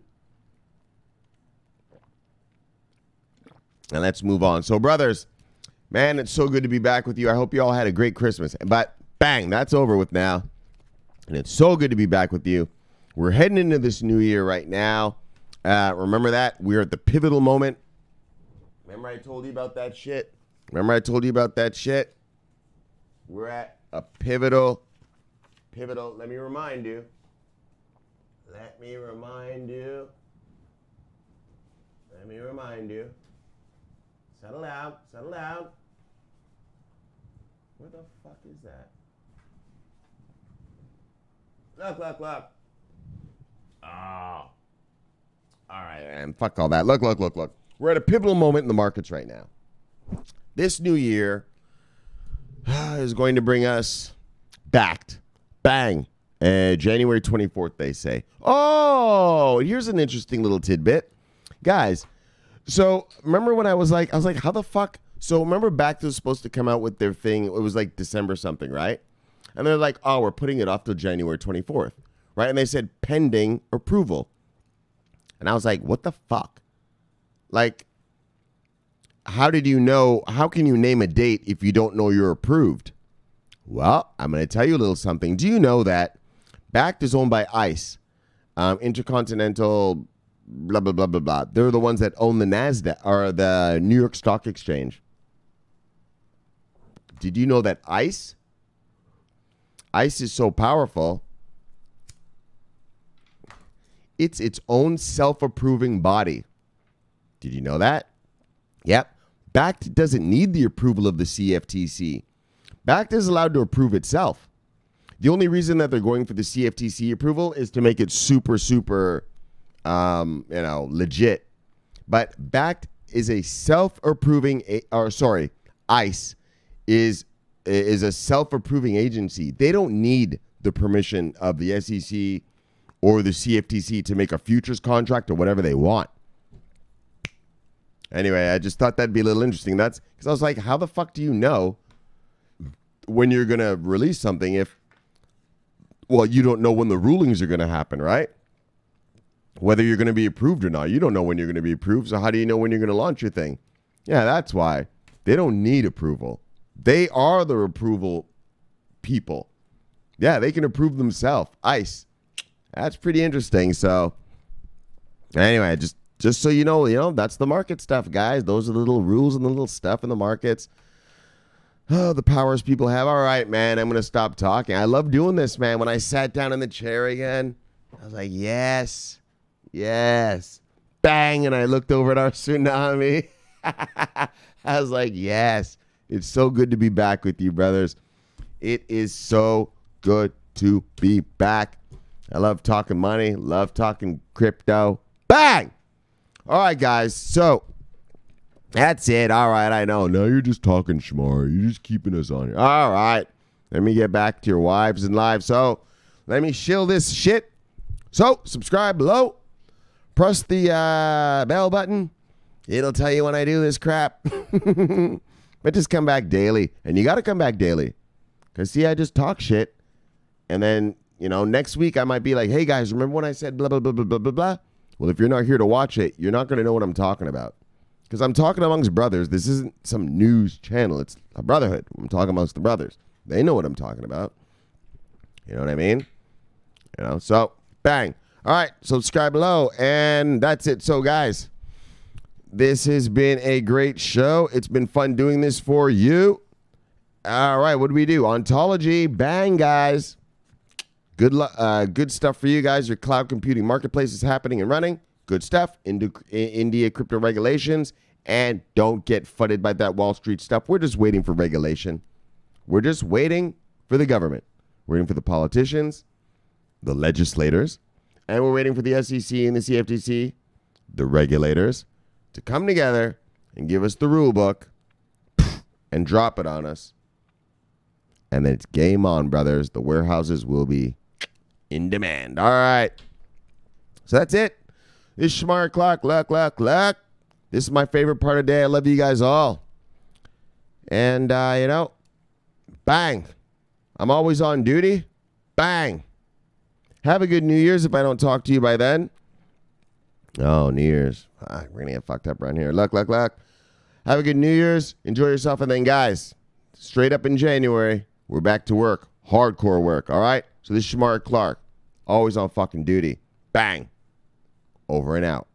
And let's move on. So, brothers, man, it's so good to be back with you. I hope you all had a great Christmas. But bang, that's over with now. And it's so good to be back with you. We're heading into this new year right now. Remember that? We're at the pivotal moment. Remember I told you about that shit? We're at a pivotal. Let me remind you. Settle down. What the fuck is that? Look. Oh. All right, and fuck all that. Look. We're at a pivotal moment in the markets right now. This new year is going to bring us backed. Bang. January 24th, they say. Oh, here's an interesting little tidbit. Guys, so remember when I was like, how the fuck? So remember Bakkt was supposed to come out with their thing. It was like December something, right? And they're like, oh, we're putting it off till January 24th, right? And they said pending approval. And I was like, what the fuck? Like, how can you name a date if you don't know you're approved? Well, I'm going to tell you a little something. Do you know that Bakkt is owned by ICE, Intercontinental, blah, blah, blah, blah, blah. They're the ones that own the NASDAQ, or the New York Stock Exchange. Did you know that ICE is so powerful, it's its own self-approving body. Did you know that? Yep. Bakkt doesn't need the approval of the CFTC. Bakkt is allowed to approve itself. The only reason that they're going for the CFTC approval is to make it super, legit. But Bakkt is a self-approving, ICE is a self-approving agency. They don't need the permission of the SEC or the CFTC to make a futures contract or whatever they want. Anyway, I just thought that'd be a little interesting. That's because I was like, how the fuck do you know when you're going to release something if, well, you don't know when the rulings are going to happen, right? Whether you're going to be approved or not. You don't know when you're going to be approved, so how do you know when you're going to launch your thing? Yeah, that's why. They don't need approval. They are the approval people. Yeah, they can approve themselves. ICE. That's pretty interesting. So, anyway, just so you know, that's the market stuff, guys. Those are the little rules and the little stuff in the markets. Oh, the powers people have. All right, man, I'm going to stop talking. I love doing this, man. When I sat down in the chair again, I was like, yes. Bang, and I looked over at our tsunami. I was like, yes. It's so good to be back with you, brothers. It is so good to be back. I love talking money, love talking crypto. Bang! All right, guys. So, that's it. All right, I know. Now you're just talking schmar. You're just keeping us on here. All right. Let me get back to your wives and lives. So, let me shill this shit. So, subscribe below. Press the bell button. It'll tell you when I do this crap. But just come back daily. And you got to come back daily. Because, see, I just talk shit. And then, next week I might be like, hey, guys, remember when I said blah, blah, blah, blah, blah, blah, blah? Well, if you're not here to watch it, you're not going to know what I'm talking about. Because I'm talking amongst brothers. This isn't some news channel. It's a brotherhood. I'm talking amongst the brothers. They know what I'm talking about. You know what I mean? So bang. All right, subscribe below, and that's it. So, guys, this has been a great show. It's been fun doing this for you. All right, what do we do? Ontology, bang, guys. Good stuff for you guys. Your cloud computing marketplace is happening and running. Good stuff. India crypto regulations, and don't get fudded by that Wall Street stuff. We're just waiting for regulation. We're just waiting for the government. We're waiting for the politicians, the legislators, and we're waiting for the SEC and the CFTC, the regulators, to come together and give us the rule book and drop it on us. And then it's game on, brothers. The warehouses will be in demand. All right. So that's it. This is Smart Clock. Luck. This is my favorite part of the day. I love you guys all. And, bang. I'm always on duty. Bang. Have a good New Year's if I don't talk to you by then. Oh, New Year's. We're going to get fucked up around here. Luck. Have a good New Year's. Enjoy yourself. And then, guys, straight up in January, we're back to work. Hardcore work, all right? So this is Shamar Clark. Always on fucking duty. Bang. Over and out.